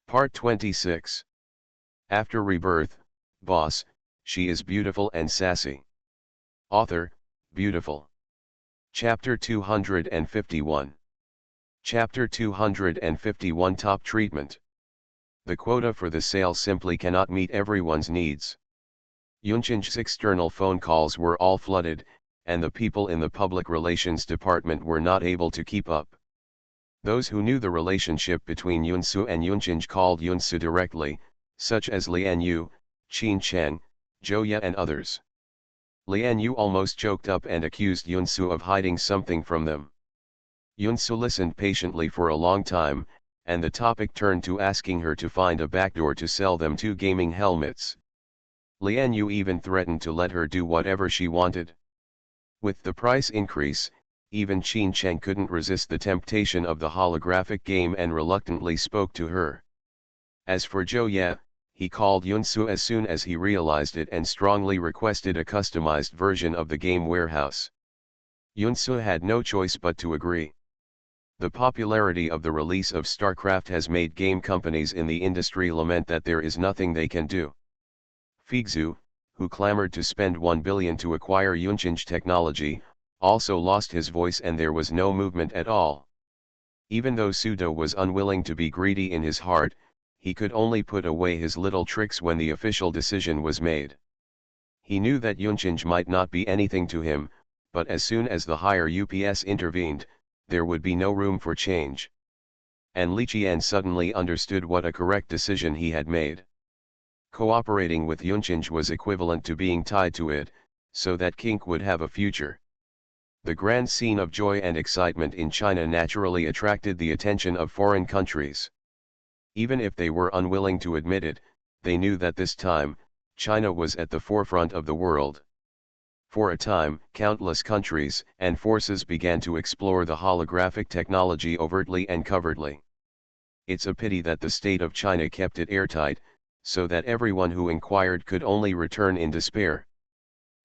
Part 26. After Rebirth, Boss, she is beautiful and sassy. Author, Beautiful. Chapter 251. Chapter 251 Top Treatment. The quota for the sale simply cannot meet everyone's needs. Yunchin's external phone calls were all flooded, and the people in the public relations department were not able to keep up. Those who knew the relationship between Yunsu and Yunchin called Yunsu directly, such as Lian Yu, Qin Cheng, Zhou Ye and others. Lian Yu almost choked up and accused Yunsu of hiding something from them. Yunsu listened patiently for a long time, and the topic turned to asking her to find a backdoor to sell them 2 gaming helmets. Lian Yu even threatened to let her do whatever she wanted. With the price increase, even Qin Cheng couldn't resist the temptation of the holographic game and reluctantly spoke to her. As for Zhou Ye, he called Yunsu as soon as he realized it and strongly requested a customized version of the game warehouse. Yunsu had no choice but to agree. The popularity of the release of StarCraft has made game companies in the industry lament that there is nothing they can do. Figzu, who clamored to spend 1 billion to acquire Yunchin's technology, also lost his voice and there was no movement at all. Even though Sudo was unwilling to be greedy in his heart, he could only put away his little tricks when the official decision was made. He knew that Yunchin might not be anything to him, but as soon as the higher UPS intervened, there would be no room for change. And Li Qian suddenly understood what a correct decision he had made. Cooperating with Yunchin was equivalent to being tied to it, so that kink would have a future. The grand scene of joy and excitement in China naturally attracted the attention of foreign countries. Even if they were unwilling to admit it, they knew that this time, China was at the forefront of the world. For a time, countless countries and forces began to explore the holographic technology overtly and covertly. It's a pity that the state of China kept it airtight, so that everyone who inquired could only return in despair.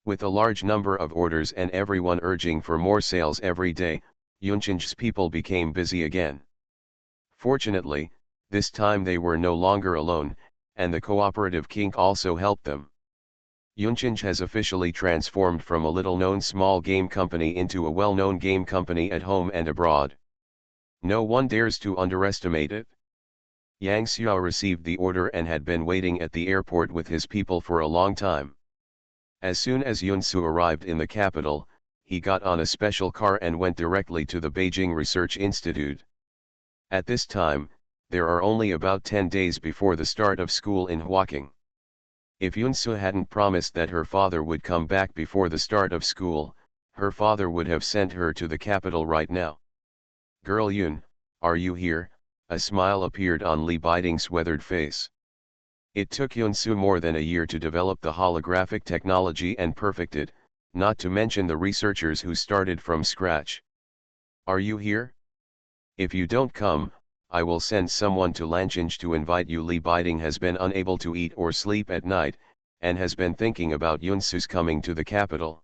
With a large number of orders and everyone urging for more sales every day, Yunchin's people became busy again. Fortunately, this time they were no longer alone, and the cooperative kink also helped them. Yunchin has officially transformed from a little-known small game company into a well-known game company at home and abroad. No one dares to underestimate it. Yang Xiao received the order and had been waiting at the airport with his people for a long time. As soon as Yunsu arrived in the capital, he got on a special car and went directly to the Beijing Research Institute. At this time, there are only about 10 days before the start of school in Huaking. If Yunsu hadn't promised that her father would come back before the start of school, her father would have sent her to the capital right now. "Girl Yun, are you here?" A smile appeared on Li Biding's weathered face. It took Yunsu more than a year to develop the holographic technology and perfect it, not to mention the researchers who started from scratch. "Are you here? If you don't come, I will send someone to Lanchinj to invite you." Li Biding has been unable to eat or sleep at night, and has been thinking about Yunsu's coming to the capital.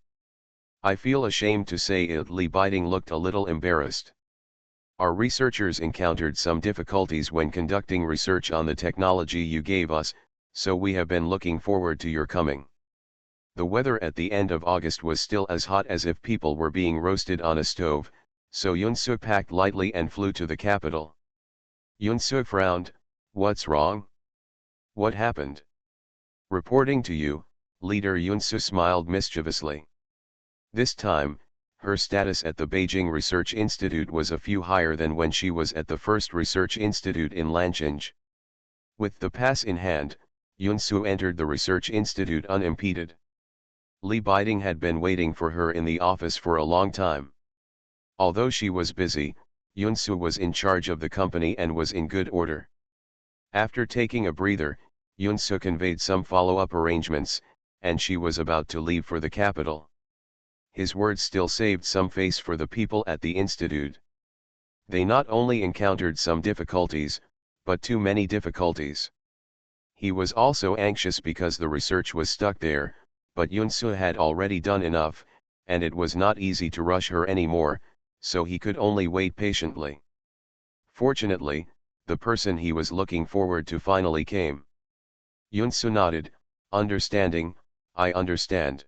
"I feel ashamed to say it." Li Biding looked a little embarrassed. "Our researchers encountered some difficulties when conducting research on the technology you gave us, so we have been looking forward to your coming." The weather at the end of August was still as hot as if people were being roasted on a stove, so Yunsu packed lightly and flew to the capital. Yunsu frowned. "What's wrong? What happened?" "Reporting to you, leader." Yunsu smiled mischievously. This time, her status at the Beijing Research Institute was a few higher than when she was at the first research institute in Lanchinj. With the pass in hand, Yunsu entered the research institute unimpeded. Li Biding had been waiting for her in the office for a long time. Although she was busy, Yunsu was in charge of the company and was in good order. After taking a breather, Yunsu conveyed some follow-up arrangements, and she was about to leave for the capital. His words still saved some face for the people at the institute. They not only encountered some difficulties, but too many difficulties. He was also anxious because the research was stuck there, but Yunsu had already done enough, and it was not easy to rush her anymore, so he could only wait patiently. Fortunately, the person he was looking forward to finally came. Yunsu nodded, understanding, I understand.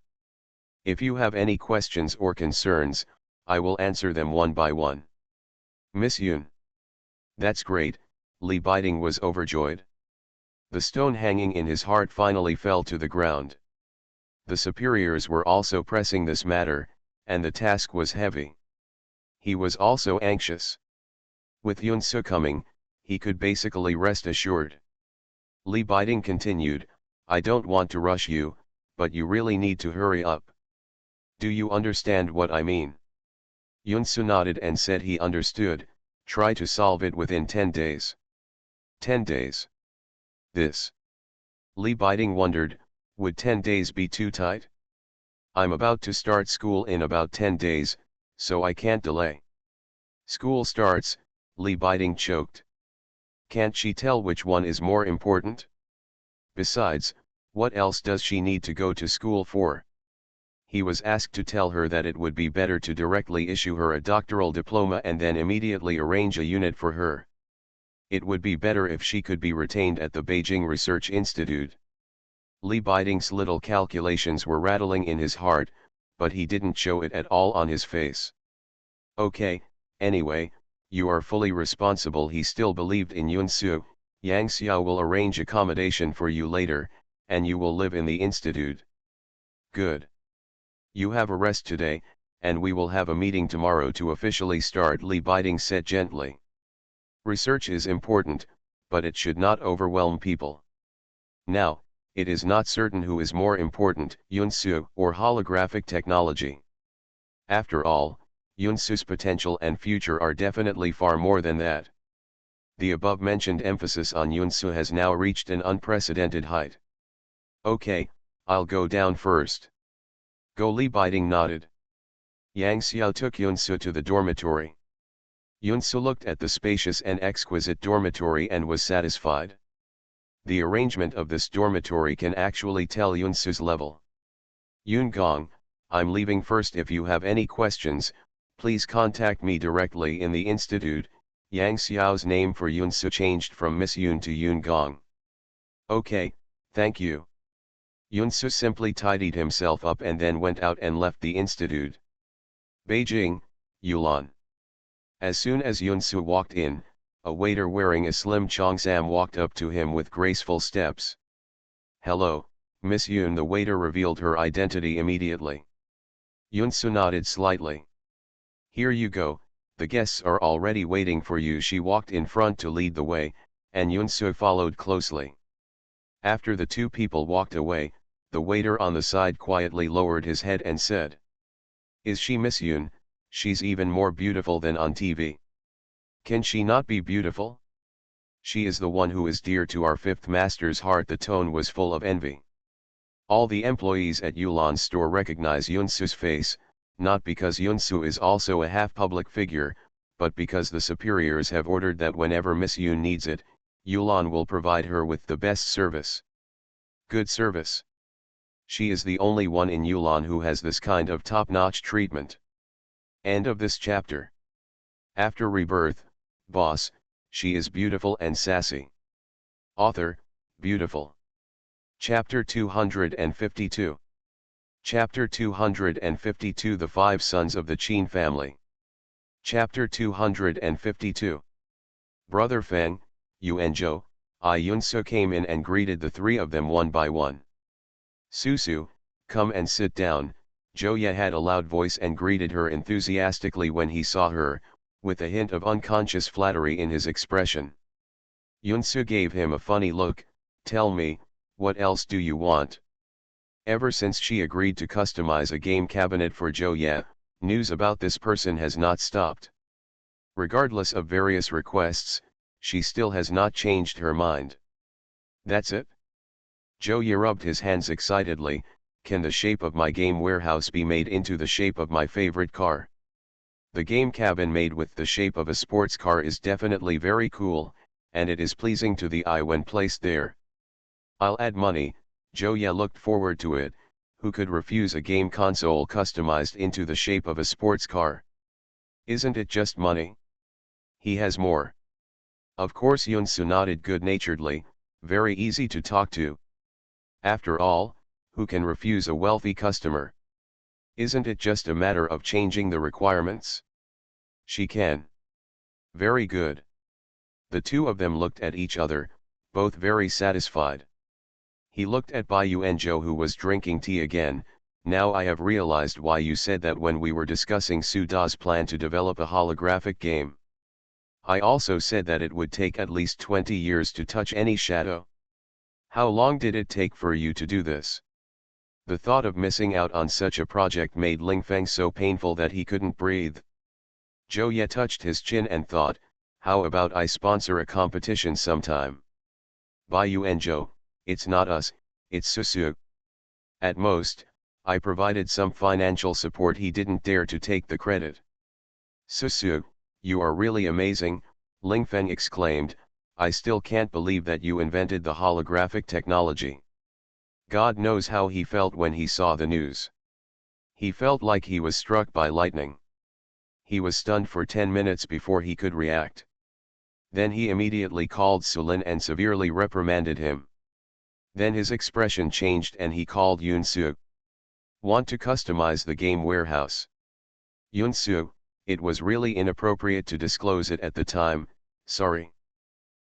If you have any questions or concerns, I will answer them one by one. Miss Yun. That's great, Li Biding was overjoyed. The stone hanging in his heart finally fell to the ground. The superiors were also pressing this matter, and the task was heavy. He was also anxious. With Yunsu coming, he could basically rest assured. Li Biding continued, I don't want to rush you, but you really need to hurry up. Do you understand what I mean? Yunsu nodded and said he understood, try to solve it within 10 days. 10 days. This. Li Biding wondered, would 10 days be too tight? I'm about to start school in about 10 days, so I can't delay. School starts, Li Biding choked. Can't she tell which one is more important? Besides, what else does she need to go to school for? He was asked to tell her that it would be better to directly issue her a doctoral diploma and then immediately arrange a unit for her. It would be better if she could be retained at the Beijing Research Institute. Li Biding's little calculations were rattling in his heart, but he didn't show it at all on his face. Okay, anyway, you are fully responsible. He still believed in Yunsu. Yang Xiao will arrange accommodation for you later, and you will live in the institute. Good. You have a rest today, and we will have a meeting tomorrow to officially start, Li Biding said gently. Research is important, but it should not overwhelm people. Now, it is not certain who is more important, Yunsu or holographic technology. After all, Yunsu's potential and future are definitely far more than that. The above-mentioned emphasis on Yunsu has now reached an unprecedented height. Okay, I'll go down first. Go, Li Biding nodded. Yang Xiao took Yunsu to the dormitory. Yunsu looked at the spacious and exquisite dormitory and was satisfied. The arrangement of this dormitory can actually tell Yunsu's level. Yun Gong, I'm leaving first. If you have any questions, please contact me directly in the institute. Yang Xiao's name for Yunsu changed from Miss Yun to Yun Gong. Okay, thank you. Yunsu simply tidied himself up and then went out and left the institute. Beijing, Yulan. As soon as Yunsu walked in, a waiter wearing a slim cheongsam walked up to him with graceful steps. Hello, Miss Yun. The waiter revealed her identity immediately. Yunsu nodded slightly. Here you go, the guests are already waiting for you. She walked in front to lead the way, and Yunsu followed closely. After the two people walked away, the waiter on the side quietly lowered his head and said, Is she Miss Yun? She's even more beautiful than on TV. Can she not be beautiful? She is the one who is dear to our fifth master's heart. The tone was full of envy. All the employees at Yulan's store recognize Yunsu's face, not because Yunsu is also a half-public figure, but because the superiors have ordered that whenever Miss Yun needs it, Yulan will provide her with the best service. Good service. She is the only one in Yulan who has this kind of top-notch treatment. End of this chapter. After Rebirth, Boss, she is beautiful and sassy. Author, beautiful. Chapter 252. Chapter 252. The Five Sons of the Qin Family. Chapter 252. Brother Feng, Yu and Zhou, Yunsu came in and greeted the three of them one by one. Susu, come and sit down. Zhou Ye had a loud voice and greeted her enthusiastically when he saw her, with a hint of unconscious flattery in his expression. Yunsu gave him a funny look. Tell me, what else do you want? Ever since she agreed to customize a game cabinet for Zhou Ye, news about this person has not stopped. Regardless of various requests, she still has not changed her mind. That's it? Zhou Ye rubbed his hands excitedly. Can the shape of my game warehouse be made into the shape of my favorite car? The game cabin made with the shape of a sports car is definitely very cool, and it is pleasing to the eye when placed there. I'll add money. Zhou Ye looked forward to it. Who could refuse a game console customized into the shape of a sports car? Isn't it just money? He has more. Of course Yunsu nodded good-naturedly, very easy to talk to. After all, who can refuse a wealthy customer? Isn't it just a matter of changing the requirements? She can. Very good. The two of them looked at each other, both very satisfied. He looked at Bai Yuanzhou, who was drinking tea again. Now I have realized why you said that when we were discussing Su Da's plan to develop a holographic game. I also said that it would take at least 20 years to touch any shadow. How long did it take for you to do this? The thought of missing out on such a project made Ling Feng so painful that he couldn't breathe. Zhou Ye touched his chin and thought, how about I sponsor a competition sometime? Bai Yuanzhou, it's not us, it's Susu. At most, I provided some financial support. He didn't dare to take the credit. Susu, you are really amazing, Ling Feng exclaimed. I still can't believe that you invented the holographic technology. God knows how he felt when he saw the news. He felt like he was struck by lightning. He was stunned for 10 minutes before he could react. Then he immediately called Sulin and severely reprimanded him. Then his expression changed and he called Yunsu. Want to customize the game warehouse? Yunsu, it was really inappropriate to disclose it at the time, sorry.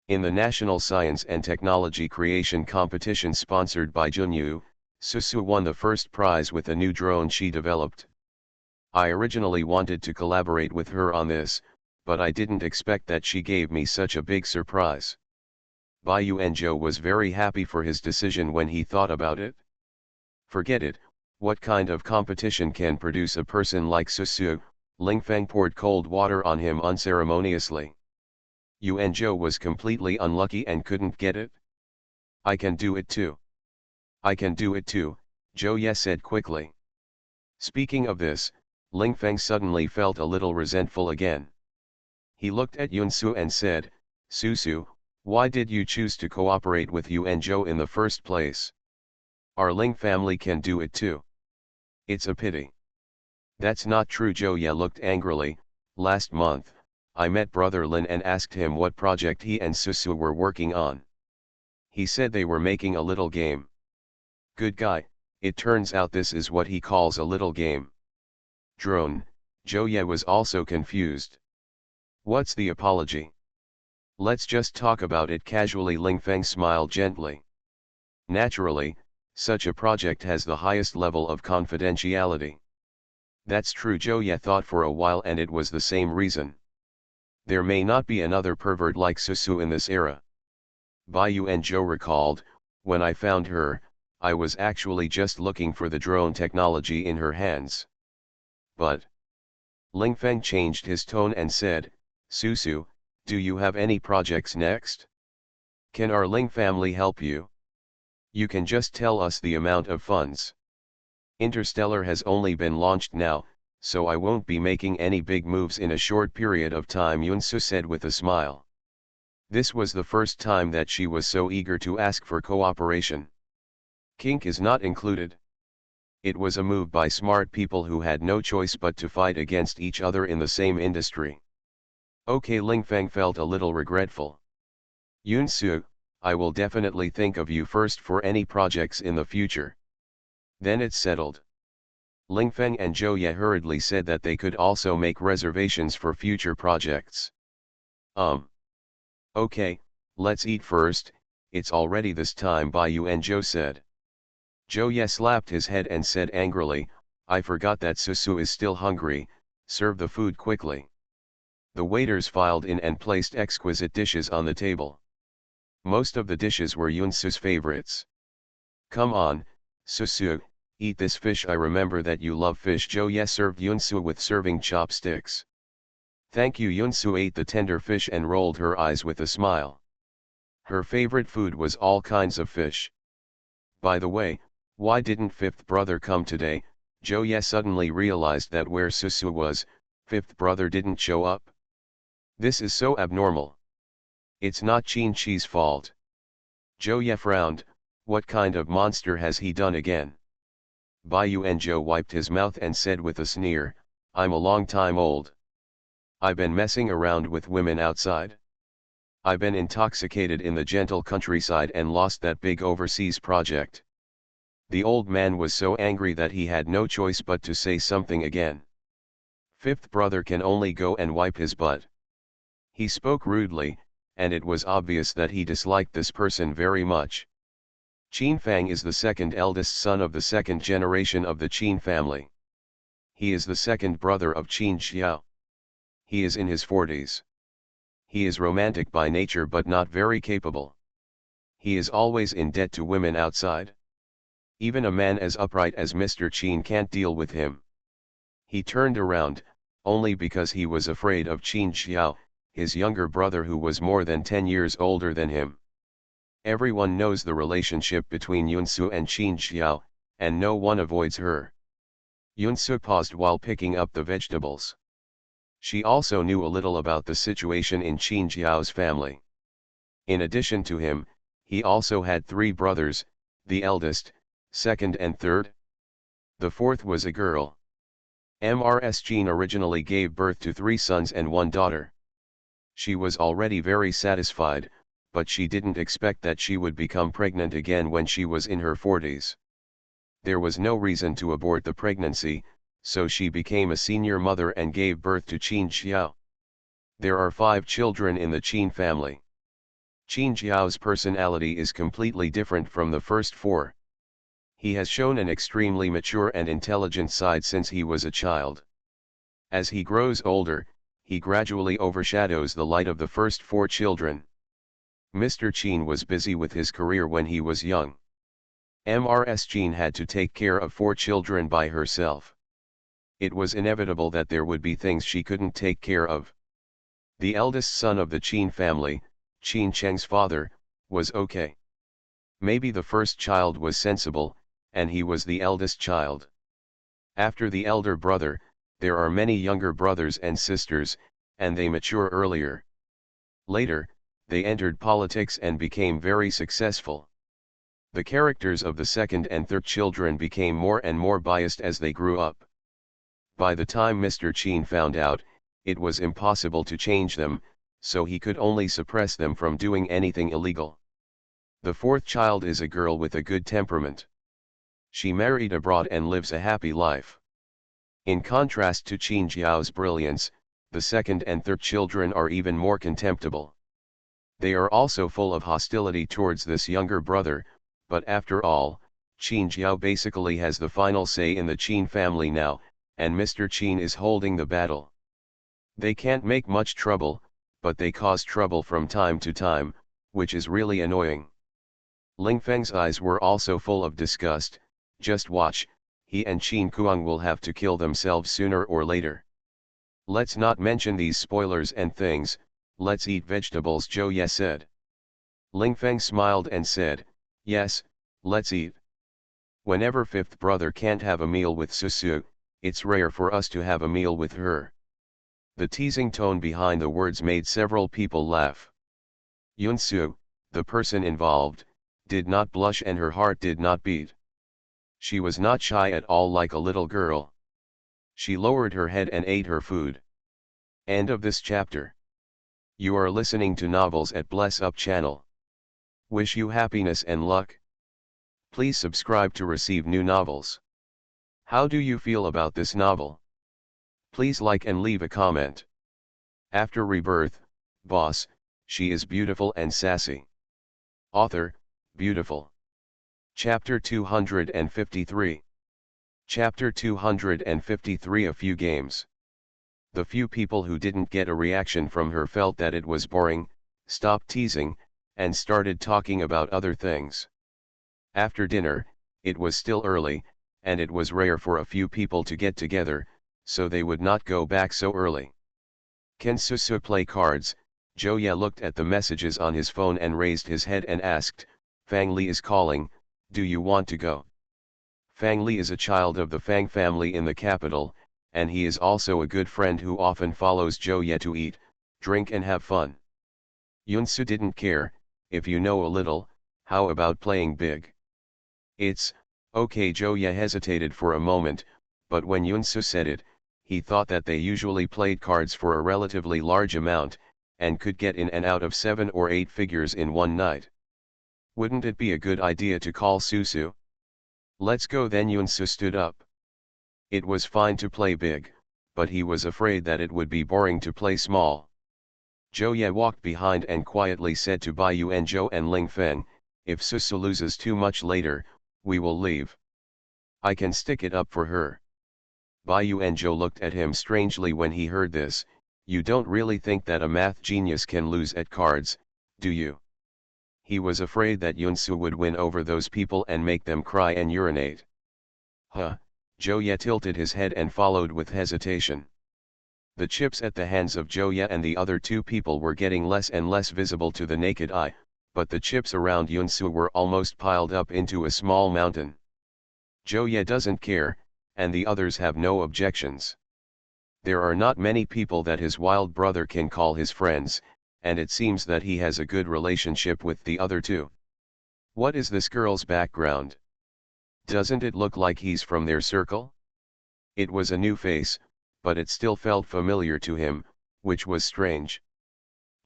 In the National Science and Technology Creation Competition sponsored by Junyu, Susu won the first prize with a new drone she developed. I originally wanted to collaborate with her on this, but I didn't expect that she gave me such a big surprise. Bai Yuanzhou was very happy for his decision when he thought about it. Forget it, what kind of competition can produce a person like Susu? Ling Feng poured cold water on him unceremoniously. Yuanzhou was completely unlucky and couldn't get it. I can do it too. I can do it too, Zhou Ye said quickly. Speaking of this, Ling Feng suddenly felt a little resentful again. He looked at Yunsu and said, Susu, why did you choose to cooperate with Yuanzhou in the first place? Our Ling family can do it too. It's a pity. That's not true. Zhou Ye looked angrily. Last month, I met Brother Lin and asked him what project he and Susu were working on. He said they were making a little game. Good guy, it turns out this is what he calls a little game. Drone, Zhou Ye was also confused. What's the apology? Let's just talk about it casually. Ling Feng smiled gently. Naturally, such a project has the highest level of confidentiality. That's true. Zhou Ye thought for a while, and it was the same reason. There may not be another pervert like Susu in this era. Bai Yuanzhou recalled, when I found her, I was actually just looking for the drone technology in her hands. But Ling Feng changed his tone and said, Susu, do you have any projects next? Can our Ling family help you? You can just tell us the amount of funds. Interstellar has only been launched now, so I won't be making any big moves in a short period of time, Yunsu said with a smile. This was the first time that she was so eager to ask for cooperation. Kink is not included. It was a move by smart people who had no choice but to fight against each other in the same industry. Okay, Ling Feng felt a little regretful. Yunsu, I will definitely think of you first for any projects in the future. Then it's settled. Ling Feng and Zhou Ye hurriedly said that they could also make reservations for future projects. Okay, let's eat first, it's already this time, Bai Yuanzhou said. Zhou Ye slapped his head and said angrily, I forgot that Susu is still hungry, serve the food quickly. The waiters filed in and placed exquisite dishes on the table. Most of the dishes were Yunsu's favorites. Come on, Susu, eat this fish. I remember that you love fish. Zhou Ye served Yunsu with serving chopsticks. Thank you. Yunsu ate the tender fish and rolled her eyes with a smile. Her favorite food was all kinds of fish. By the way, why didn't fifth brother come today? Zhou Ye suddenly realized that where Susu was, fifth brother didn't show up. This is so abnormal. It's not Qin Chi's fault. Zhou Ye frowned, what kind of monster has he done again? Bai Yuanzhou wiped his mouth and said with a sneer, I'm a long time old. I've been messing around with women outside. I've been intoxicated in the gentle countryside and lost that big overseas project. The old man was so angry that he had no choice but to say something again. Fifth brother can only go and wipe his butt. He spoke rudely, and it was obvious that he disliked this person very much. Qin Fang is the second eldest son of the second generation of the Qin family. He is the second brother of Qin Xiao. He is in his 40s. He is romantic by nature but not very capable. He is always in debt to women outside. Even a man as upright as Mr. Qin can't deal with him. He turned around, only because he was afraid of Qin Xiao, his younger brother who was more than 10 years older than him. Everyone knows the relationship between Yunsu and Qin Xiao, and no one avoids her. Yunsu paused while picking up the vegetables. She also knew a little about the situation in Qin Xiao's family. In addition to him, he also had 3 brothers, the eldest, second and third. The fourth was a girl. Ms. Qin originally gave birth to 3 sons and 1 daughter. She was already very satisfied, but she didn't expect that she would become pregnant again when she was in her 40s. There was no reason to abort the pregnancy, so she became a senior mother and gave birth to Qin Xiao. There are 5 children in the Qin family. Qin Xiao's personality is completely different from the first 4. He has shown an extremely mature and intelligent side since he was a child. As he grows older, he gradually overshadows the light of the first 4 children. Mr. Qin was busy with his career when he was young. Ms. Qin had to take care of 4 children by herself. It was inevitable that there would be things she couldn't take care of. The eldest son of the Qin family, Qin Cheng's father, was okay. Maybe the first child was sensible, and he was the eldest child. After the elder brother, there are many younger brothers and sisters, and they mature earlier. Later, they entered politics and became very successful. The characters of the second and third children became more and more biased as they grew up. By the time Mr. Qin found out, it was impossible to change them, so he could only suppress them from doing anything illegal. The fourth child is a girl with a good temperament. She married abroad and lives a happy life. In contrast to Qin Xiao's brilliance, the second and third children are even more contemptible. They are also full of hostility towards this younger brother, but after all, Qin Xiao basically has the final say in the Qin family now, and Mr. Qin is holding the battle. They can't make much trouble, but they cause trouble from time to time, which is really annoying. Ling Feng's eyes were also full of disgust. Just watch, he and Qin Kuang will have to kill themselves sooner or later. Let's not mention these spoilers and things, let's eat vegetables, Zhou Ye said. Ling Feng smiled and said, yes, let's eat. Whenever fifth brother can't have a meal with Susu, it's rare for us to have a meal with her. The teasing tone behind the words made several people laugh. Yunsu, the person involved, did not blush and her heart did not beat. She was not shy at all like a little girl. She lowered her head and ate her food. End of this chapter. You are listening to Novels at Bless Up channel. Wish you happiness and luck. Please subscribe to receive new novels. How do you feel about this novel? Please like and leave a comment. After Rebirth, Boss, she is beautiful and sassy. Author, beautiful. Chapter 253. Chapter 253. A few games. The few people who didn't get a reaction from her felt that it was boring, stopped teasing, and started talking about other things. After dinner, it was still early, and it was rare for a few people to get together, so they would not go back so early. Can Susu play cards? Zhou Ye looked at the messages on his phone and raised his head and asked, Fang Li is calling, do you want to go? Fang Li is a child of the Fang family in the capital, and he is also a good friend who often follows Zhou Ye to eat, drink and have fun. Yunsu didn't care, if you know a little, how about playing big? It's, okay. Zhou Ye hesitated for a moment, but when Yunsu said it, he thought that they usually played cards for a relatively large amount, and could get in and out of 7 or 8 figures in one night. Wouldn't it be a good idea to call Susu? Let's go then. Yunsu stood up. It was fine to play big, but he was afraid that it would be boring to play small. Zhou Ye walked behind and quietly said to Bai Yuanzhou and Ling Feng, if Susu loses too much later, we will leave. I can stick it up for her. Bai Yuanzhou looked at him strangely when he heard this. You don't really think that a math genius can lose at cards, do you? He was afraid that Yunsu would win over those people and make them cry and urinate. Huh, Zhou Ye tilted his head and followed with hesitation. The chips at the hands of Zhou Ye and the other two people were getting less and less visible to the naked eye, but the chips around Yunsu were almost piled up into a small mountain. Zhou Ye doesn't care, and the others have no objections. There are not many people that his wild brother can call his friends, and it seems that he has a good relationship with the other two. What is this girl's background? Doesn't it look like he's from their circle? It was a new face, but it still felt familiar to him, which was strange.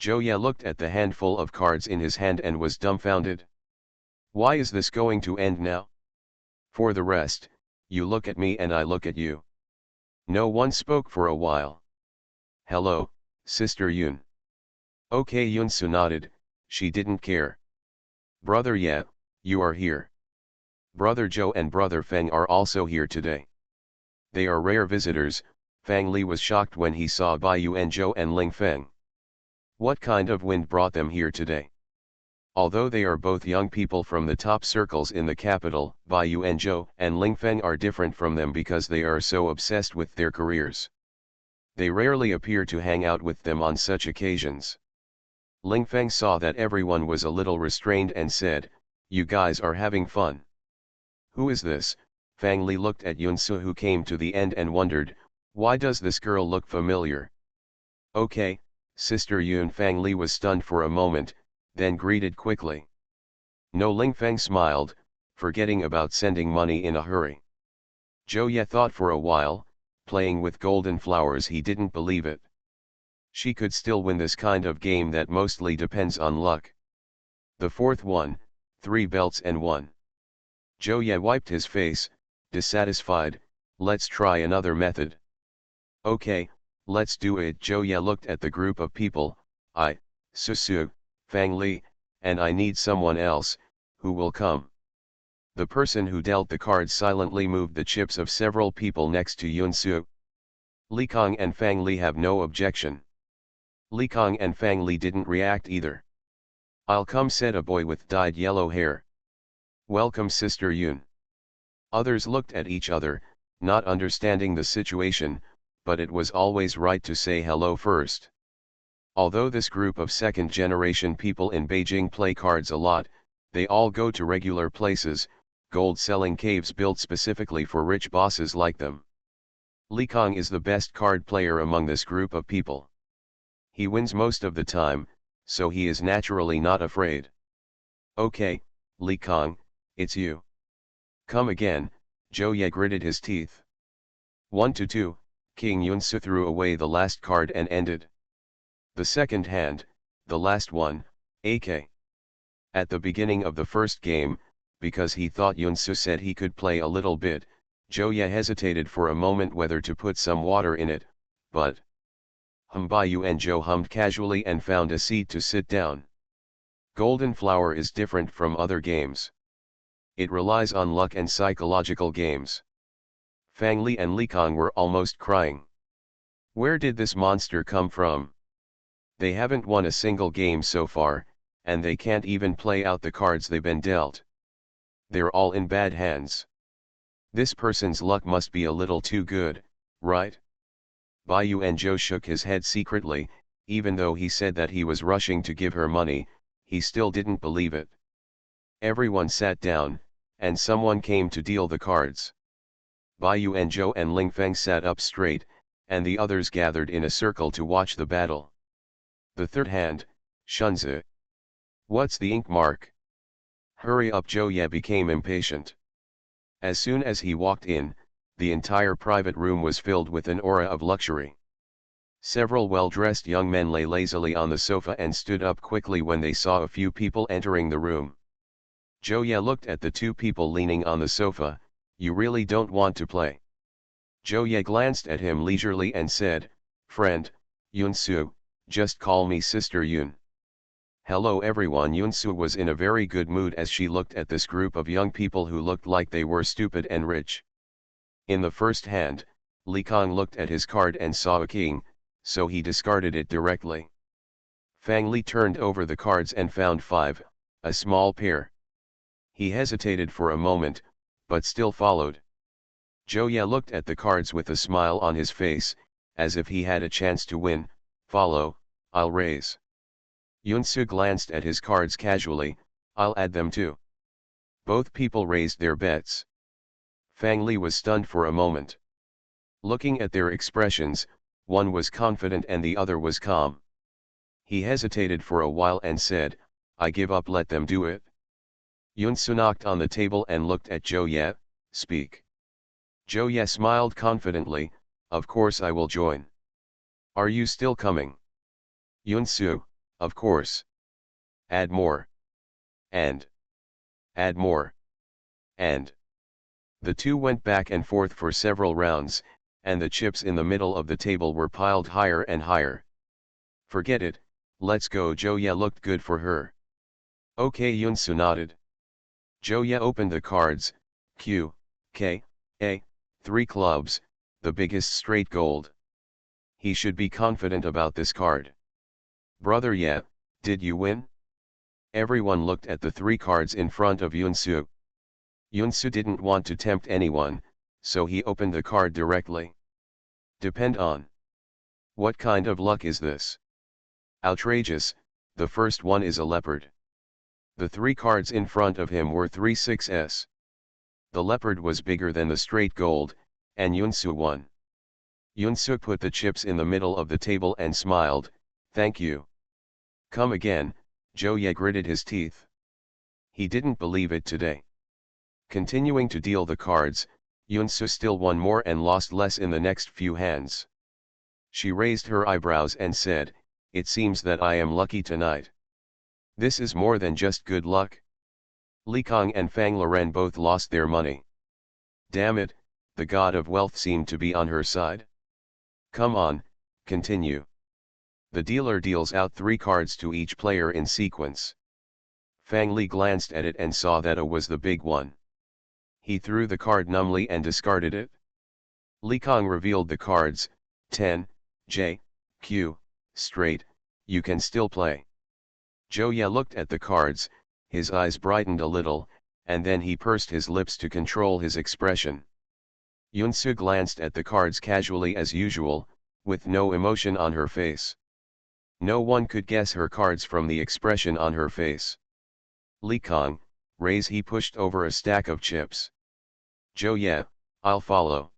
Zhou Ye looked at the handful of cards in his hand and was dumbfounded. Why is this going to end now? For the rest, you look at me and I look at you. No one spoke for a while. Hello, Sister Yun. Okay, Yunsu nodded. She didn't care. Brother Ye, you are here. Brother Zhou and Brother Feng are also here today. They are rare visitors. Fang Li was shocked when he saw Bai Yuanzhou and Ling Feng. What kind of wind brought them here today? Although they are both young people from the top circles in the capital, Bai Yuanzhou and Ling Feng are different from them because they are so obsessed with their careers. They rarely appear to hang out with them on such occasions. Ling Feng saw that everyone was a little restrained and said, "You guys are having fun." Who is this? Fang Li looked at Yunsu, who came to the end, and wondered, why does this girl look familiar? Okay, Sister Yun. Fang Li was stunned for a moment, then greeted quickly. No, Ling Feng smiled, forgetting about sending money in a hurry. Zhou Ye thought for a while, playing with golden flowers. He didn't believe it. She could still win this kind of game that mostly depends on luck. The fourth one, 3 belts and 1. Zhou Ye wiped his face, dissatisfied. Let's try another method. Okay, let's do it. Zhou Ye looked at the group of people. I, Susu, Fang Li, and I need someone else. Who will come? The person who dealt the cards silently moved the chips of several people next to Yunsu. Li Kong and Fang Li have no objection. Li Kong and Fang Li didn't react either. I'll come, said a boy with dyed yellow hair. Welcome, Sister Yun. Others looked at each other, not understanding the situation, but it was always right to say hello first. Although this group of second-generation people in Beijing play cards a lot, they all go to regular places, gold-selling caves built specifically for rich bosses like them. Li Kong is the best card player among this group of people. He wins most of the time, so he is naturally not afraid. Okay, Li Kong, it's you. Come again. Zhou Ye gritted his teeth. 1-2, King Yunsu threw away the last card and ended. The second hand, the last one, AK. At the beginning of the first game, because he thought Yunsu said he could play a little bit, Zhou Ye hesitated for a moment whether to put some water in it, but Bai Yuanzhou hummed casually and found a seat to sit down. Golden Flower is different from other games. It relies on luck and psychological games. Fang Li and Li Kong were almost crying. Where did this monster come from? They haven't won a single game so far, and they can't even play out the cards they've been dealt. They're all in bad hands. This person's luck must be a little too good, right? Bai Yuanzhou shook his head secretly. Even though he said that he was rushing to give her money, he still didn't believe it. Everyone sat down, and someone came to deal the cards. Bai Yuanzhou and Ling Feng sat up straight, and the others gathered in a circle to watch the battle. The third hand, Shunzi. What's the ink mark? Hurry up, Zhou Ye became impatient. As soon as he walked in, the entire private room was filled with an aura of luxury. Several well-dressed young men lay lazily on the sofa and stood up quickly when they saw a few people entering the room. Joye looked at the two people leaning on the sofa. You really don't want to play? Joye glanced at him leisurely and said, friend, Yunsu, just call me Sister Yun. Hello everyone. Yunsu was in a very good mood as she looked at this group of young people who looked like they were stupid and rich. In the first hand, Li Kong looked at his card and saw a king, so he discarded it directly. Fang Li turned over the cards and found 5, a small pair. He hesitated for a moment, but still followed. Joye looked at the cards with a smile on his face, as if he had a chance to win. Follow, I'll raise. Yunsu glanced at his cards casually. I'll add them too. Both people raised their bets. Fang Li was stunned for a moment. Looking at their expressions, one was confident and the other was calm. He hesitated for a while and said, I give up, let them do it. Yunsu knocked on the table and looked at Joye. Speak. Joye smiled confidently, of course I will join. Are you still coming? Yunsu, of course. Add more. And. Add more. And. The two went back and forth for several rounds, and the chips in the middle of the table were piled higher and higher. Forget it, let's go. Joye looked good for her. Okay, Yunsu nodded. Joye opened the cards. Q, K, A, 3 clubs, the biggest straight gold. He should be confident about this card. Brother Ye, did you win? Everyone looked at the 3 cards in front of Yunsu. Yunsu didn't want to tempt anyone, so he opened the card directly. Depend on. What kind of luck is this? Outrageous, the first one is a leopard. The 3 cards in front of him were 3 6s. The leopard was bigger than the straight gold, and Yunsu won. Yunsu put the chips in the middle of the table and smiled, thank you. Come again, Joye gritted his teeth. He didn't believe it today. Continuing to deal the cards, Yunsu still won more and lost less in the next few hands. She raised her eyebrows and said, it seems that I am lucky tonight. This is more than just good luck. Li Kong and Fang Loren both lost their money. Damn it, the god of wealth seemed to be on her side. Come on, continue. The dealer deals out 3 cards to each player in sequence. Fang Li glanced at it and saw that it was the big one. He threw the card numbly and discarded it. Li Kong revealed the cards, 10, J, Q, straight, you can still play. Joye looked at the cards, his eyes brightened a little, and then he pursed his lips to control his expression. Yunsu glanced at the cards casually as usual, with no emotion on her face. No one could guess her cards from the expression on her face. Li Kong, raise. He pushed over a stack of chips. Joye, I'll follow.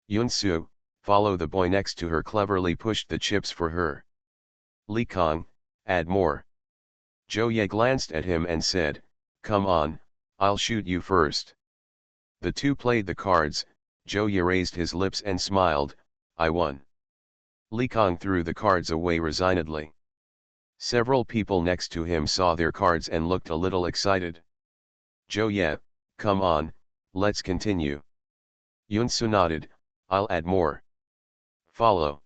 Yunsu, follow. The boy next to her cleverly pushed the chips for her. Li Kong, add more. Joye glanced at him and said, come on, I'll shoot you first. The two played the cards. Joye raised his lips and smiled, I won. Li Kong threw the cards away resignedly. Several people next to him saw their cards and looked a little excited. Joye, come on, let's continue. Yunsu nodded, I'll add more. Follow.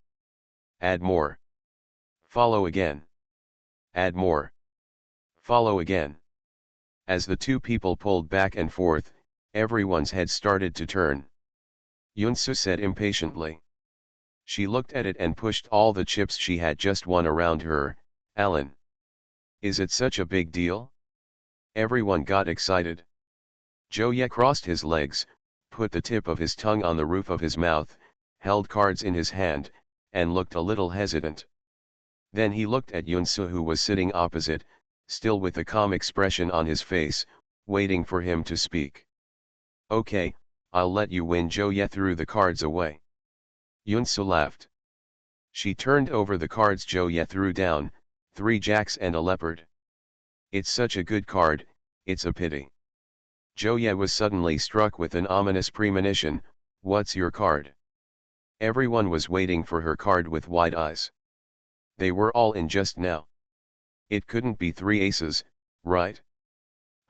Add more. Follow again. Add more. Follow again. As the two people pulled back and forth, everyone's head started to turn. Yunsu said impatiently. She looked at it and pushed all the chips she had just won around her. Alan. Is it such a big deal? Everyone got excited. Joye crossed his legs, put the tip of his tongue on the roof of his mouth, held cards in his hand, and looked a little hesitant. Then he looked at Yunsu, who was sitting opposite, still with a calm expression on his face, waiting for him to speak. Okay, I'll let you win. Joye threw the cards away. Yunsu laughed. She turned over the cards Joye threw down, 3 jacks and a leopard. It's such a good card, it's a pity. Joye was suddenly struck with an ominous premonition. What's your card? Everyone was waiting for her card with wide eyes. They were all in just now. It couldn't be 3 aces, right?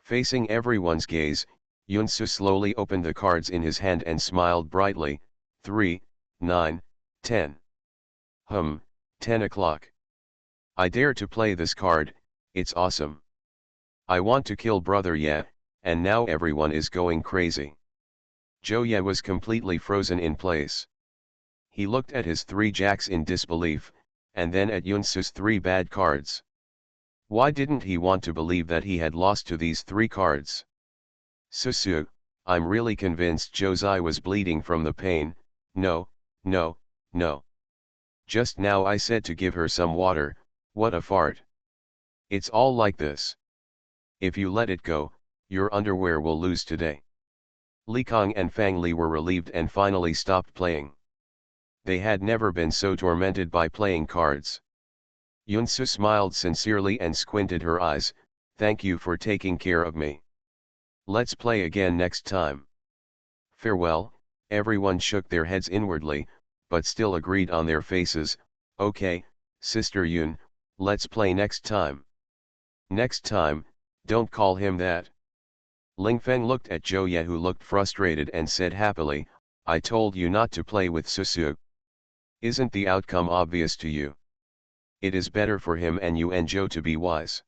Facing everyone's gaze, Yunsu slowly opened the cards in his hand and smiled brightly. 3, 9, 10. 10 o'clock. I dare to play this card, it's awesome. I want to kill brother Ye, and now everyone is going crazy. Zhou Ye was completely frozen in place. He looked at his 3 jacks in disbelief, and then at Yunsu's 3 bad cards. Why didn't he want to believe that he had lost to these 3 cards? Susu, I'm really convinced Zhou's eye was bleeding from the pain. No, no, no. Just now I said to give her some water, what a fart. It's all like this. If you let it go, your underwear will lose today. Li Kong and Fang Li were relieved and finally stopped playing. They had never been so tormented by playing cards. Yunsu smiled sincerely and squinted her eyes, thank you for taking care of me. Let's play again next time. Farewell. Everyone shook their heads inwardly, but still agreed on their faces, okay, Sister Yun, let's play next time. Next time, don't call him that. Ling Feng looked at Zhou Ye who looked frustrated and said happily, I told you not to play with Susu. Isn't the outcome obvious to you? It is better for him and you and Zhou to be wise.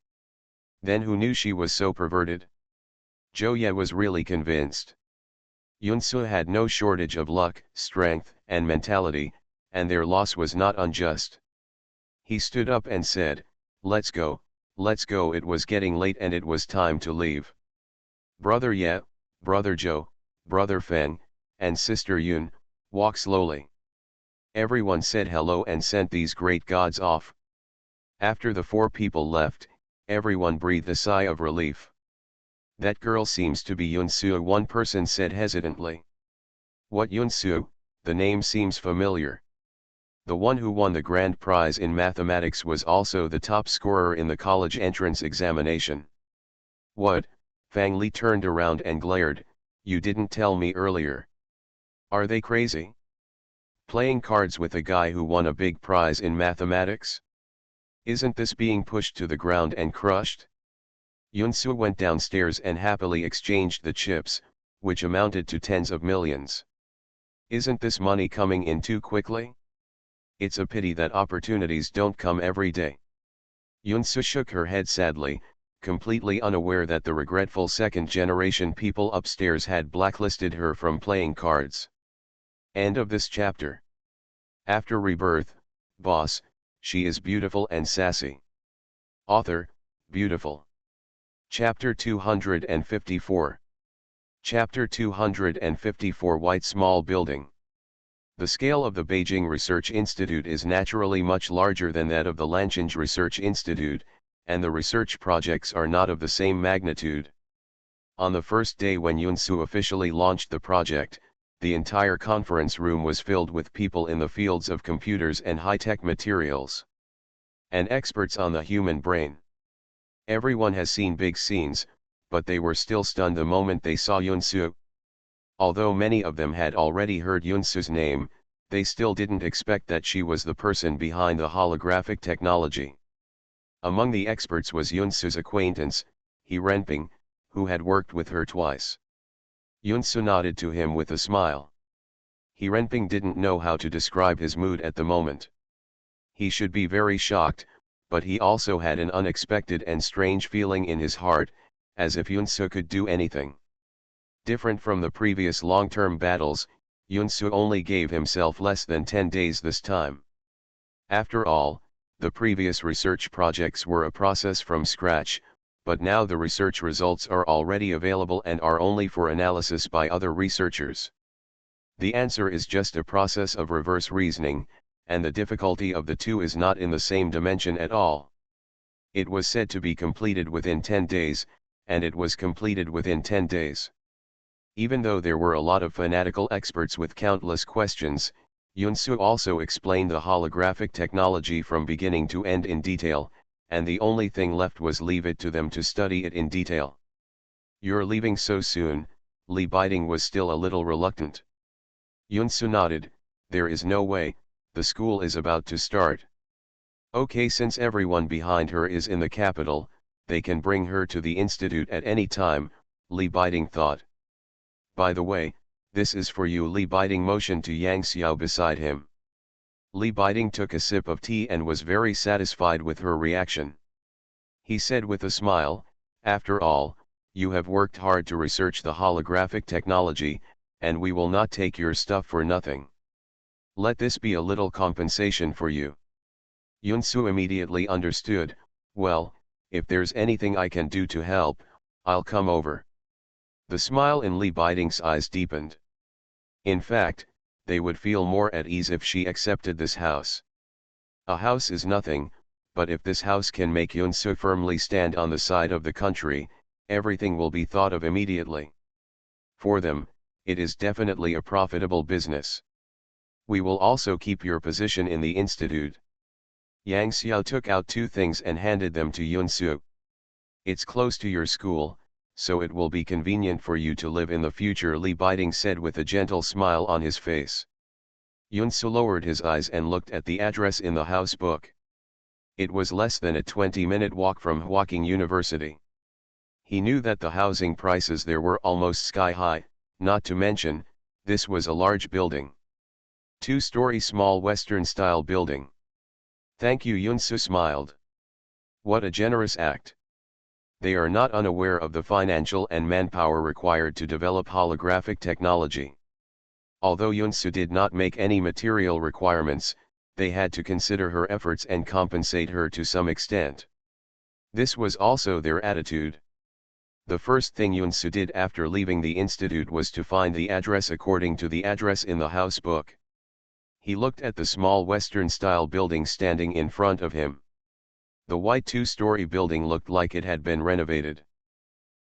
Then who knew she was so perverted? Zhou Ye was really convinced. Yunsu had no shortage of luck, strength, and mentality, and their loss was not unjust. He stood up and said, let's go, it was getting late and it was time to leave. Brother Ye, Brother Zhou, Brother Feng, and Sister Yun, walk slowly. Everyone said hello and sent these great gods off. After the 4 people left, everyone breathed a sigh of relief. That girl seems to be Yunsu, one person said hesitantly. What Yunsu? The name seems familiar. The one who won the grand prize in mathematics was also the top scorer in the college entrance examination. What? Fang Li turned around and glared, you didn't tell me earlier. Are they crazy? Playing cards with a guy who won a big prize in mathematics? Isn't this being pushed to the ground and crushed? Yunsu went downstairs and happily exchanged the chips, which amounted to tens of millions. Isn't this money coming in too quickly? It's a pity that opportunities don't come every day. Yunsu shook her head sadly, completely unaware that the regretful second-generation people upstairs had blacklisted her from playing cards. End of this chapter. After Rebirth, Boss, she is beautiful and sassy. Author, Beautiful. Chapter 254. Chapter 254 White Small Building. The scale of the Beijing Research Institute is naturally much larger than that of the Lanchange Research Institute, and the research projects are not of the same magnitude. On the first day when Yunsu officially launched the project, the entire conference room was filled with people in the fields of computers and high-tech materials, and experts on the human brain. Everyone has seen big scenes, but they were still stunned the moment they saw Yunsu. Although many of them had already heard Yunsu's name, they still didn't expect that she was the person behind the holographic technology. Among the experts was Yunsu's acquaintance, He Renping, who had worked with her twice. Yunsu nodded to him with a smile. He Renping didn't know how to describe his mood at the moment. He should be very shocked, but he also had an unexpected and strange feeling in his heart, as if Yunsu could do anything. Different from the previous long-term battles, Yunsu only gave himself less than 10 days this time. After all, the previous research projects were a process from scratch, but now the research results are already available and are only for analysis by other researchers. The answer is just a process of reverse reasoning, and the difficulty of the two is not in the same dimension at all. It was said to be completed within 10 days, and it was completed within 10 days. Even though there were a lot of fanatical experts with countless questions, Yunsu also explained the holographic technology from beginning to end in detail, and the only thing left was leave it to them to study it in detail. You're leaving so soon? Li Biding was still a little reluctant. Yunsu nodded, there is no way, the school is about to start. Okay, since everyone behind her is in the capital, they can bring her to the institute at any time, Li Biding thought. By the way, this is for you. Li Biding motioned to Yang Xiao beside him. Li Biding took a sip of tea and was very satisfied with her reaction. He said with a smile, after all, you have worked hard to research the holographic technology, and we will not take your stuff for nothing. Let this be a little compensation for you. Yunsu immediately understood, well, if there's anything I can do to help, I'll come over. The smile in Li Biding's eyes deepened. In fact, they would feel more at ease if she accepted this house. A house is nothing, but if this house can make Yunsu firmly stand on the side of the country, everything will be thought of immediately. For them, it is definitely a profitable business. We will also keep your position in the institute. Yang Xiao took out two things and handed them to Yunsu. It's close to your school, so it will be convenient for you to live in the future, Li Biding said with a gentle smile on his face. Yunsu lowered his eyes and looked at the address in the house book. It was less than a 20-minute walk from Huaqing University. He knew that the housing prices there were almost sky-high, not to mention, this was a large building. Two-story small Western-style building. Thank you, Yunsu smiled. What a generous act. They are not unaware of the financial and manpower required to develop holographic technology. Although Yunsu did not make any material requirements, they had to consider her efforts and compensate her to some extent. This was also their attitude. The first thing Yunsu did after leaving the institute was to find the address according to the address in the house book. He looked at the small Western-style building standing in front of him. The white two-story building looked like it had been renovated.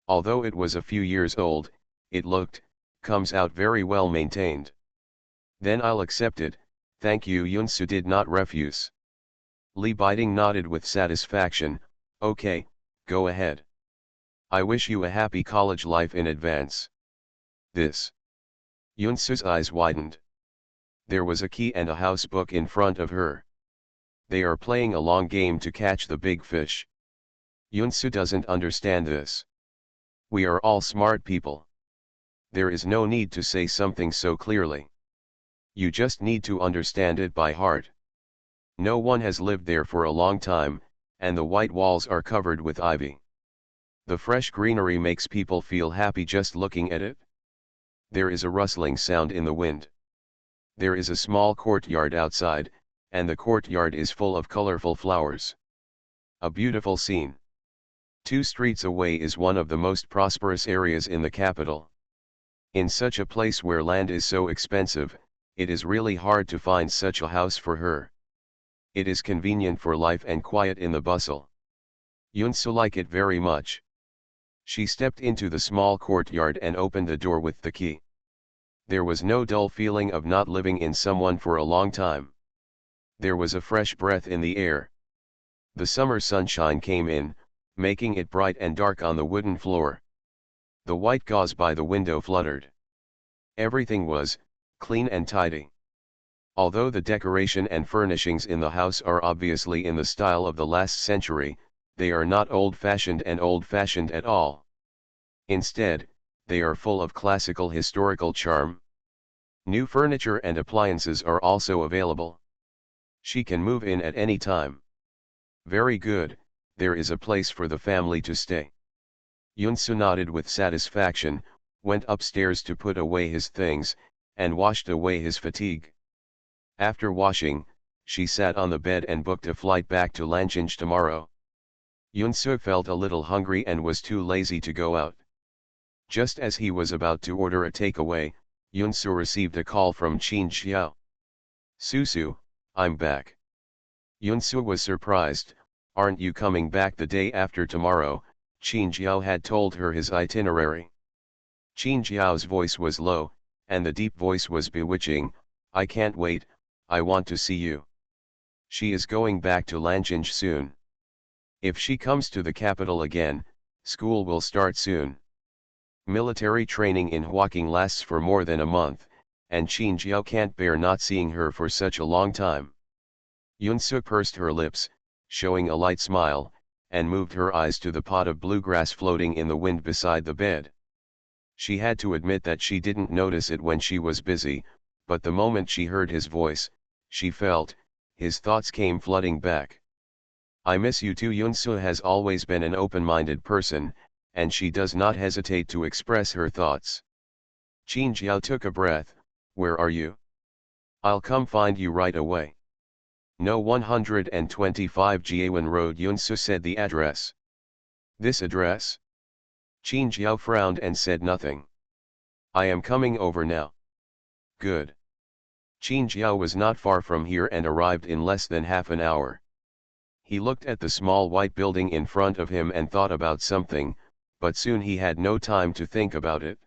Although it was a few years old, it comes out very well maintained. Then I'll accept it, thank you, Yunsu did not refuse. Li Biding nodded with satisfaction, okay, go ahead. I wish you a happy college life in advance. This. Yunsu's eyes widened. There was a key and a house book in front of her. They are playing a long game to catch the big fish. Yunsu doesn't understand this. We are all smart people. There is no need to say something so clearly. You just need to understand it by heart. No one has lived there for a long time, and the white walls are covered with ivy. The fresh greenery makes people feel happy just looking at it. There is a rustling sound in the wind. There is a small courtyard outside, and the courtyard is full of colorful flowers. A beautiful scene. 2 streets away is one of the most prosperous areas in the capital. In such a place where land is so expensive, it is really hard to find such a house for her. It is convenient for life and quiet in the bustle. Yunsu liked it very much. She stepped into the small courtyard and opened the door with the key. There was no dull feeling of not living in someone for a long time. There was a fresh breath in the air. The summer sunshine came in, making it bright and dark on the wooden floor. The white gauze by the window fluttered. Everything was clean and tidy. Although the decoration and furnishings in the house are obviously in the style of the last century, they are not old-fashioned at all. Instead, they are full of classical historical charm. New furniture and appliances are also available. She can move in at any time. Very good, there is a place for the family to stay. Yunsu nodded with satisfaction, went upstairs to put away his things, and washed away his fatigue. After washing, she sat on the bed and booked a flight back to Lancheng tomorrow. Yunsu felt a little hungry and was too lazy to go out. Just as he was about to order a takeaway, Yunsu received a call from Qin Xiao. Susu, I'm back. Yunsu was surprised. Aren't you coming back the day after tomorrow? Qin Xiao had told her his itinerary. Qin Xiao's voice was low, and the deep voice was bewitching. I can't wait, I want to see you. She is going back to Lancheng soon. If she comes to the capital again, school will start soon. Military training in Huaqing lasts for more than a month, and Qin Jiao can't bear not seeing her for such a long time. Yunsu pursed her lips, showing a light smile, and moved her eyes to the pot of bluegrass floating in the wind beside the bed. She had to admit that she didn't notice it when she was busy, but the moment she heard his voice, she felt, his thoughts came flooding back. I miss you too. Yunsu has always been an open-minded person, and she does not hesitate to express her thoughts. Qin Jiao took a breath. Where are you? I'll come find you right away. No 125 Jiawan Road. Yunsu said the address. This address? Qin Jiao frowned and said nothing. I am coming over now. Good. Qin Jiao was not far from here and arrived in less than half an hour. He looked at the small white building in front of him and thought about something, but soon he had no time to think about it.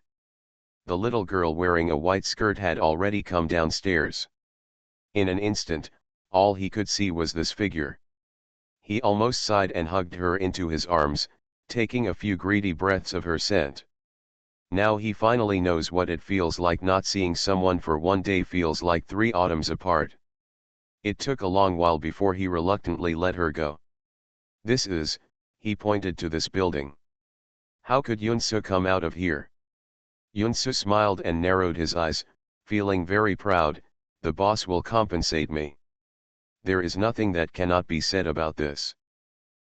The little girl wearing a white skirt had already come downstairs. In an instant, all he could see was this figure. He almost sighed and hugged her into his arms, taking a few greedy breaths of her scent. Now he finally knows what it feels like. Not seeing someone for one day feels like 3 autumns apart. It took a long while before he reluctantly let her go. This is, he pointed to this building. How could Yunsu come out of here? Yunsu smiled and narrowed his eyes, feeling very proud. The boss will compensate me. There is nothing that cannot be said about this.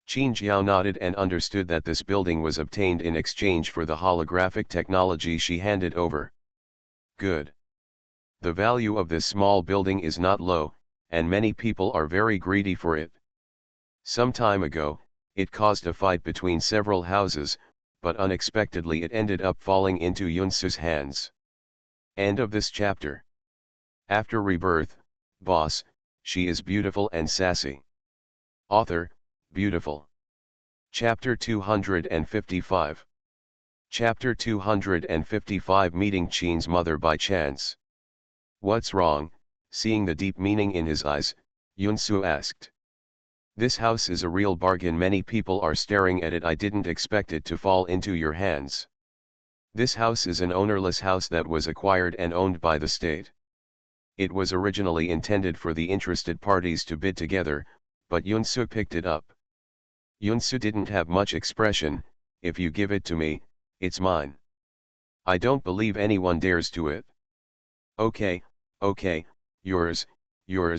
Qin Jiao nodded and understood that this building was obtained in exchange for the holographic technology she handed over. Good. The value of this small building is not low, and many people are very greedy for it. Some time ago, it caused a fight between several houses, but unexpectedly it ended up falling into Yunsu's hands. End of this chapter. After Rebirth, boss, she is beautiful and sassy. Author, beautiful. Chapter 255. Chapter 255. Meeting Qin's mother by chance. What's wrong? Seeing the deep meaning in his eyes, Yunsu asked. This house is a real bargain. Many people are staring at it. I didn't expect it to fall into your hands. This house is an ownerless house that was acquired and owned by the state. It was originally intended for the interested parties to bid together, but Yunsu picked it up. Yunsu didn't have much expression. If you give it to me, it's mine. I don't believe anyone dares to it. Okay, yours.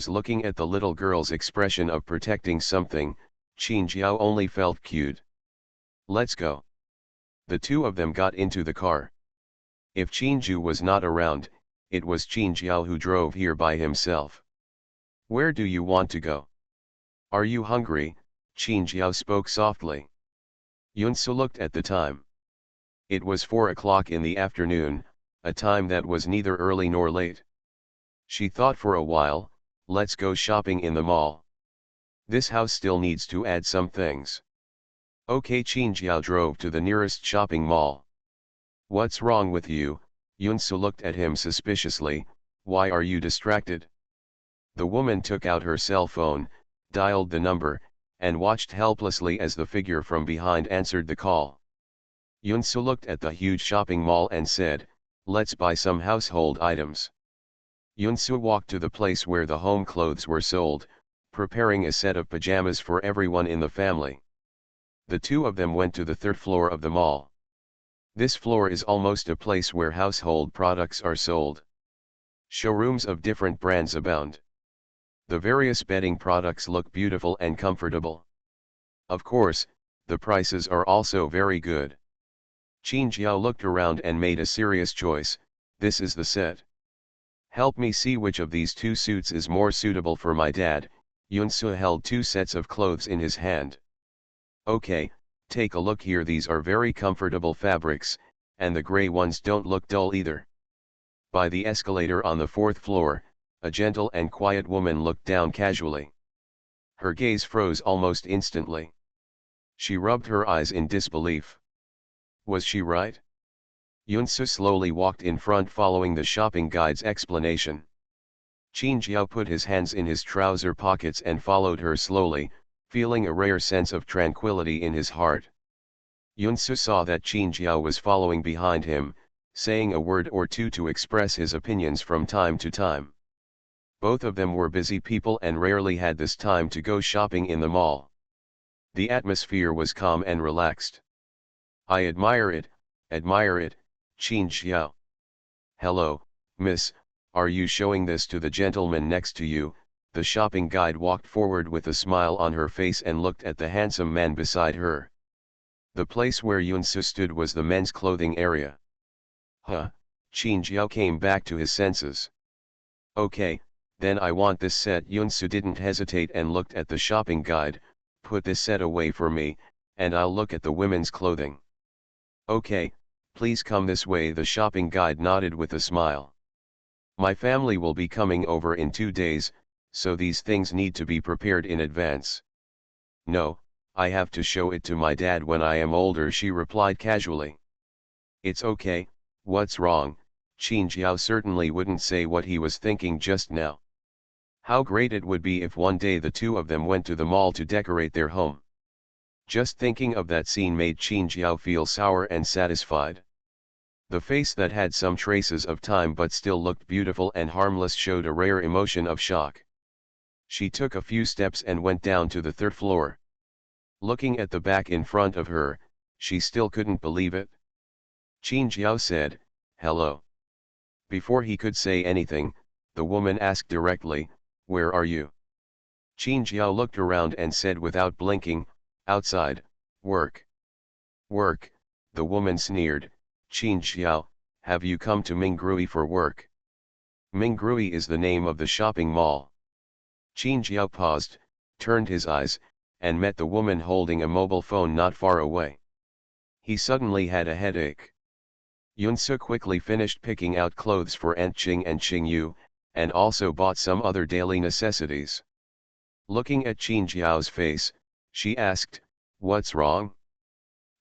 Looking at the little girl's expression of protecting something, Qin Jiao only felt cute. Let's go. The two of them got into the car. If Qinju was not around, it was Qin Jiao who drove here by himself. Where do you want to go? Are you hungry? Qin Jiao spoke softly. Yunsu looked at the time. It was 4 o'clock in the afternoon, a time that was neither early nor late. She thought for a while. Let's go shopping in the mall. This house still needs to add some things. Okay. Qin Jiao drove to the nearest shopping mall. What's wrong with you? Yunsu looked at him suspiciously. Why are you distracted? The woman took out her cell phone, dialed the number, and watched helplessly as the figure from behind answered the call. Yunsu looked at the huge shopping mall and said, let's buy some household items. Yunsu walked to the place where the home clothes were sold, preparing a set of pajamas for everyone in the family. The two of them went to the 3rd floor of the mall. This floor is almost a place where household products are sold. Showrooms of different brands abound. The various bedding products look beautiful and comfortable. Of course, the prices are also very good. Qin Jiao looked around and made a serious choice. This is the set. Help me see which of these 2 suits is more suitable for my dad. Yunsu held 2 sets of clothes in his hand. Okay, take a look here. These are very comfortable fabrics, and the gray ones don't look dull either. By the escalator on the 4th floor, a gentle and quiet woman looked down casually. Her gaze froze almost instantly. She rubbed her eyes in disbelief. Was she right? Yunsu slowly walked in front following the shopping guide's explanation. Qin Jiao put his hands in his trouser pockets and followed her slowly, feeling a rare sense of tranquility in his heart. Yunsu saw that Qin Jiao was following behind him, saying a word or two to express his opinions from time to time. Both of them were busy people and rarely had this time to go shopping in the mall. The atmosphere was calm and relaxed. I admire it, Qin Xiao. Hello, miss, are you showing this to the gentleman next to you? The shopping guide walked forward with a smile on her face and looked at the handsome man beside her. The place where Yunsu stood was the men's clothing area. Huh, Qin Xiao came back to his senses. Okay, then I want this set. Yunsu didn't hesitate and looked at the shopping guide. Put this set away for me, and I'll look at the women's clothing. Okay, please come this way. The shopping guide nodded with a smile. My family will be coming over in 2 days, so these things need to be prepared in advance. No, I have to show it to my dad when I am older, she replied casually. It's okay, what's wrong? Qin Xiao certainly wouldn't say what he was thinking just now. How great it would be if one day the two of them went to the mall to decorate their home. Just thinking of that scene made Qin Xiao feel sour and satisfied. The face that had some traces of time but still looked beautiful and harmless showed a rare emotion of shock. She took a few steps and went down to the 3rd floor. Looking at the back in front of her, she still couldn't believe it. Qin Xiao said, "Hello." Before he could say anything, the woman asked directly, "Where are you?" Qin Xiao looked around and said without blinking, "Outside, work." "Work," the woman sneered. "Qin Xiao, have you come to Mingrui for work?" Mingrui is the name of the shopping mall. Qin Xiao paused, turned his eyes, and met the woman holding a mobile phone not far away. He suddenly had a headache. Yunsu quickly finished picking out clothes for Aunt Qing and Qing Yu, and also bought some other daily necessities. Looking at Qin Xiao's face, she asked, "What's wrong?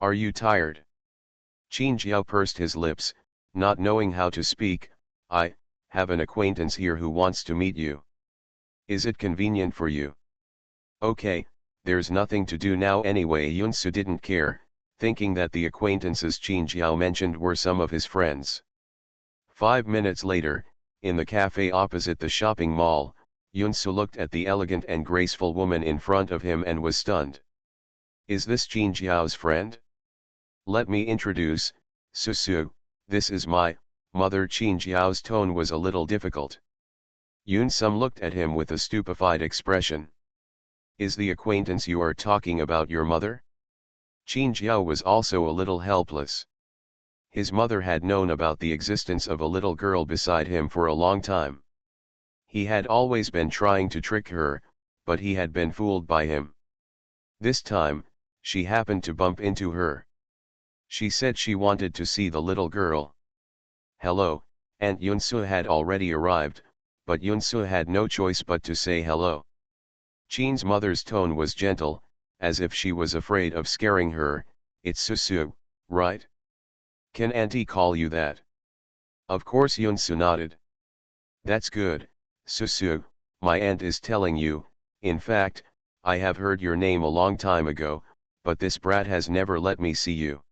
Are you tired?" Qin Xiao pursed his lips, not knowing how to speak. "I have an acquaintance here who wants to meet you. Is it convenient for you?" "Okay, there's nothing to do now anyway." Yunsu didn't care, thinking that the acquaintances Qin Xiao mentioned were some of his friends. 5 minutes later, in the cafe opposite the shopping mall, Yunsu looked at the elegant and graceful woman in front of him and was stunned. "Is this Qin Xiao's friend? Let me introduce, Susu, this is my mother." Qin Xiao's tone was a little difficult. Yunsu looked at him with a stupefied expression. "Is the acquaintance you are talking about your mother?" Qin Xiao was also a little helpless. His mother had known about the existence of a little girl beside him for a long time. He had always been trying to trick her, but he had been fooled by him. This time, she happened to bump into her. She said she wanted to see the little girl. "Hello," Aunt Yunsu had already arrived, but Yunsu had no choice but to say hello. Qin's mother's tone was gentle, as if she was afraid of scaring her. "It's Susu, right? Can Auntie call you that?" Of course. Yunsu nodded. "That's good, Susu, my aunt is telling you. In fact, I have heard your name a long time ago, but this brat has never let me see you.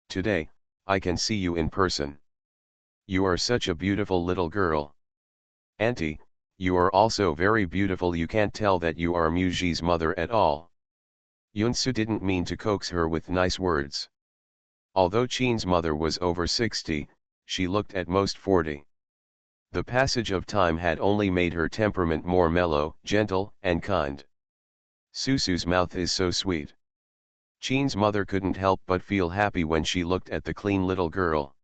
Today, I can see you in person. You are such a beautiful little girl. Auntie, you are also very beautiful. You can't tell that you are Muji's mother at all." Yunsu didn't mean to coax her with nice words. Although Qin's mother was over 60, she looked at most 40. The passage of time had only made her temperament more mellow, gentle, and kind. "Susu's mouth is so sweet." Qin's mother couldn't help but feel happy when she looked at the clean little girl.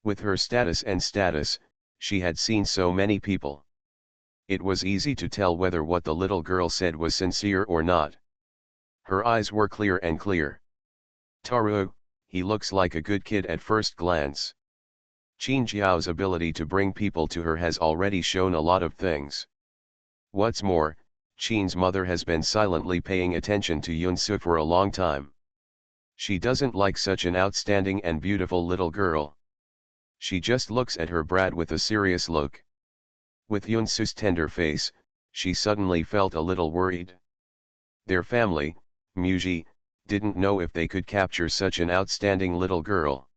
With her status, she had seen so many people. It was easy to tell whether what the little girl said was sincere or not. Her eyes were clear and clear. "Taru, he looks like a good kid at first glance." Qin Jiao's ability to bring people to her has already shown a lot of things. What's more, Qin's mother has been silently paying attention to Yunsu for a long time. She doesn't like such an outstanding and beautiful little girl. She just looks at her brat with a serious look. With Yunsu's tender face, she suddenly felt a little worried. Their family, Muji, didn't know if they could capture such an outstanding little girl.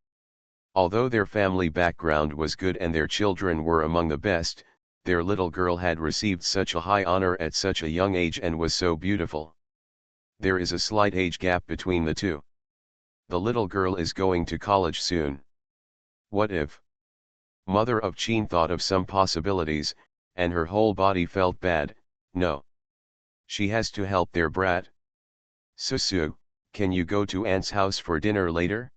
Although their family background was good and their children were among the best, their little girl had received such a high honor at such a young age and was so beautiful. There is a slight age gap between the two. The little girl is going to college soon. What if? Mother of Chin thought of some possibilities, and her whole body felt bad. No. She has to help their brat. Susu, can you go to Aunt's house for dinner later?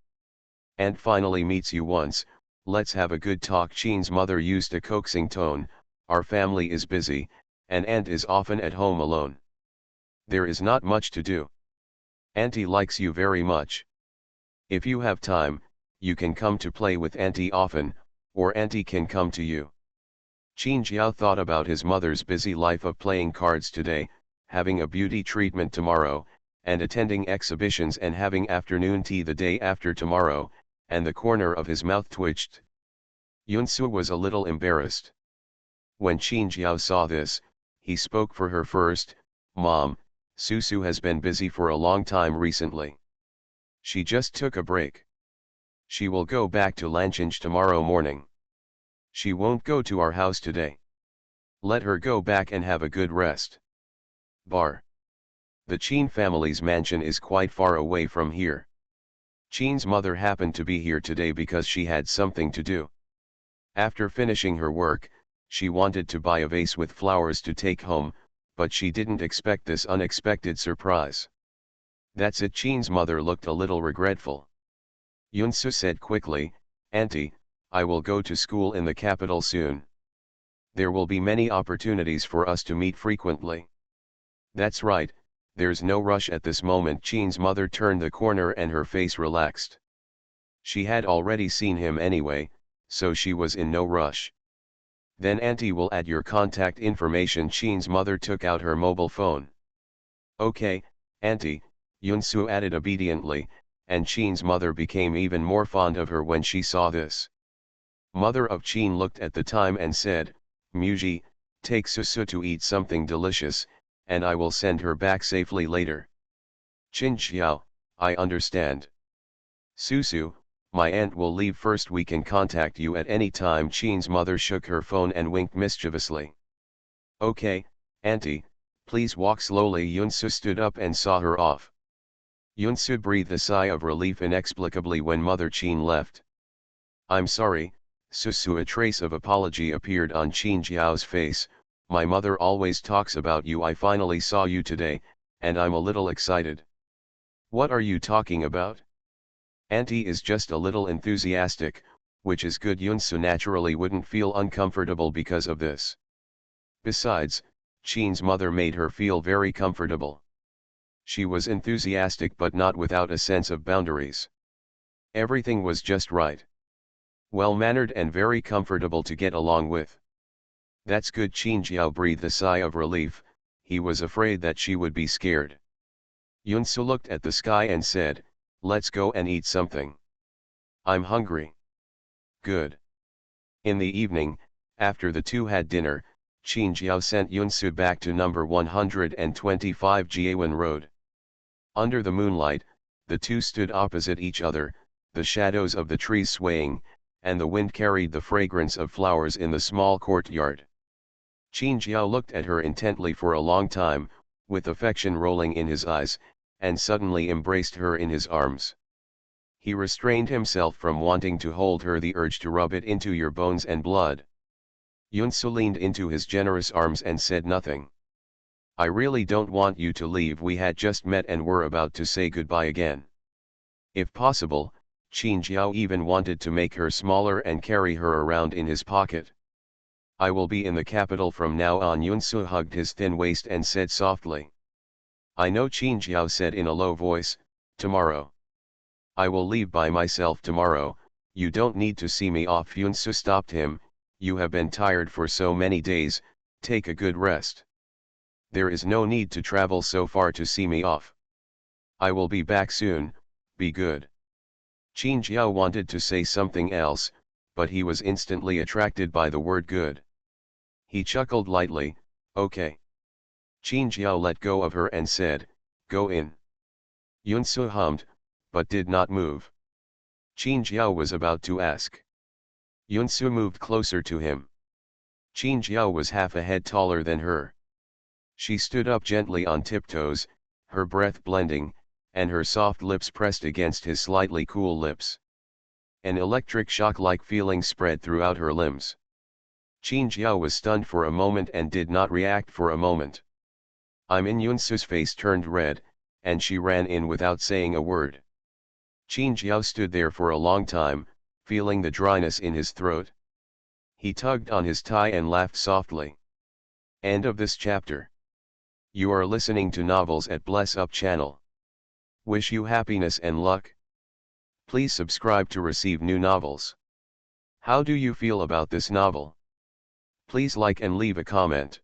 Aunt finally meets you once, let's have a good talk. Chin's mother used a coaxing tone. Our family is busy, and Aunt is often at home alone. There is not much to do. Auntie likes you very much. If you have time, you can come to play with Auntie often, or Auntie can come to you. Qin Jiao thought about his mother's busy life of playing cards today, having a beauty treatment tomorrow, and attending exhibitions and having afternoon tea the day after tomorrow, and the corner of his mouth twitched. Yunsu was a little embarrassed. When Qin Jiao saw this, he spoke for her first. Mom, Susu has been busy for a long time recently. She just took a break. She will go back to Lanchange tomorrow morning. She won't go to our house today. Let her go back and have a good rest. Bar. The Qin family's mansion is quite far away from here. Qin's mother happened to be here today because she had something to do. After finishing her work, she wanted to buy a vase with flowers to take home, but she didn't expect this unexpected surprise. That's it. Qin's mother looked a little regretful. Yunsu said quickly, Auntie, I will go to school in the capital soon. There will be many opportunities for us to meet frequently. That's right, there's no rush at this moment. Qin's mother turned the corner and her face relaxed. She had already seen him anyway, so she was in no rush. Then Auntie will add your contact information. Qin's mother took out her mobile phone. Okay, Auntie, Yunsu added obediently, and Qin's mother became even more fond of her when she saw this. Mother of Qin looked at the time and said, Muji, take Susu to eat something delicious, and I will send her back safely later. Qin Xiao, I understand. Susu, my aunt will leave first. We can contact you at any time. Qin's mother shook her phone and winked mischievously. Okay, Auntie, please walk slowly. Yunsu stood up and saw her off. Yunsu breathed a sigh of relief inexplicably when Mother Qin left. I'm sorry, Susu. A trace of apology appeared on Qin Jiao's face. My mother always talks about you. I finally saw you today, and I'm a little excited. What are you talking about? Auntie is just a little enthusiastic, which is good. Yunsu naturally wouldn't feel uncomfortable because of this. Besides, Qin's mother made her feel very comfortable. She was enthusiastic but not without a sense of boundaries. Everything was just right. Well-mannered and very comfortable to get along with. That's good. Qin Jiao breathed a sigh of relief. He was afraid that she would be scared. Yunsu looked at the sky and said, let's go and eat something. I'm hungry. Good. In the evening, after the two had dinner, Qin Jiao sent Yunsu back to number 125 Jiawen Road. Under the moonlight, the two stood opposite each other, the shadows of the trees swaying, and the wind carried the fragrance of flowers in the small courtyard. Qin Jiao looked at her intently for a long time, with affection rolling in his eyes, and suddenly embraced her in his arms. He restrained himself from wanting to hold her, the urge to rub it into your bones and blood. Yunsu leaned into his generous arms and said nothing. I really don't want you to leave. We had just met and were about to say goodbye again. If possible, Qin Jiao even wanted to make her smaller and carry her around in his pocket. I will be in the capital from now on. Yunsu hugged his thin waist and said softly. I know. Qin Jiao said in a low voice, tomorrow. I will leave by myself tomorrow. You don't need to see me off. Yunsu stopped him. You have been tired for so many days, take a good rest. There is no need to travel so far to see me off. I will be back soon, be good. Qin Jiao wanted to say something else, but he was instantly attracted by the word good. He chuckled lightly, okay. Qin Jiao let go of her and said, go in. Yunsu hummed, but did not move. Qin Jiao was about to ask. Yunsu moved closer to him. Qin Jiao was half a head taller than her. She stood up gently on tiptoes, her breath blending, and her soft lips pressed against his slightly cool lips. An electric shock-like feeling spread throughout her limbs. Qin Jiao was stunned for a moment and did not react for a moment. Yunsu's face turned red, and she ran in without saying a word. Qin Jiao stood there for a long time, feeling the dryness in his throat. He tugged on his tie and laughed softly. End of this chapter. You are listening to Novels at Bless Up channel. Wish you happiness and luck. Please subscribe to receive new novels. How do you feel about this novel? Please like and leave a comment.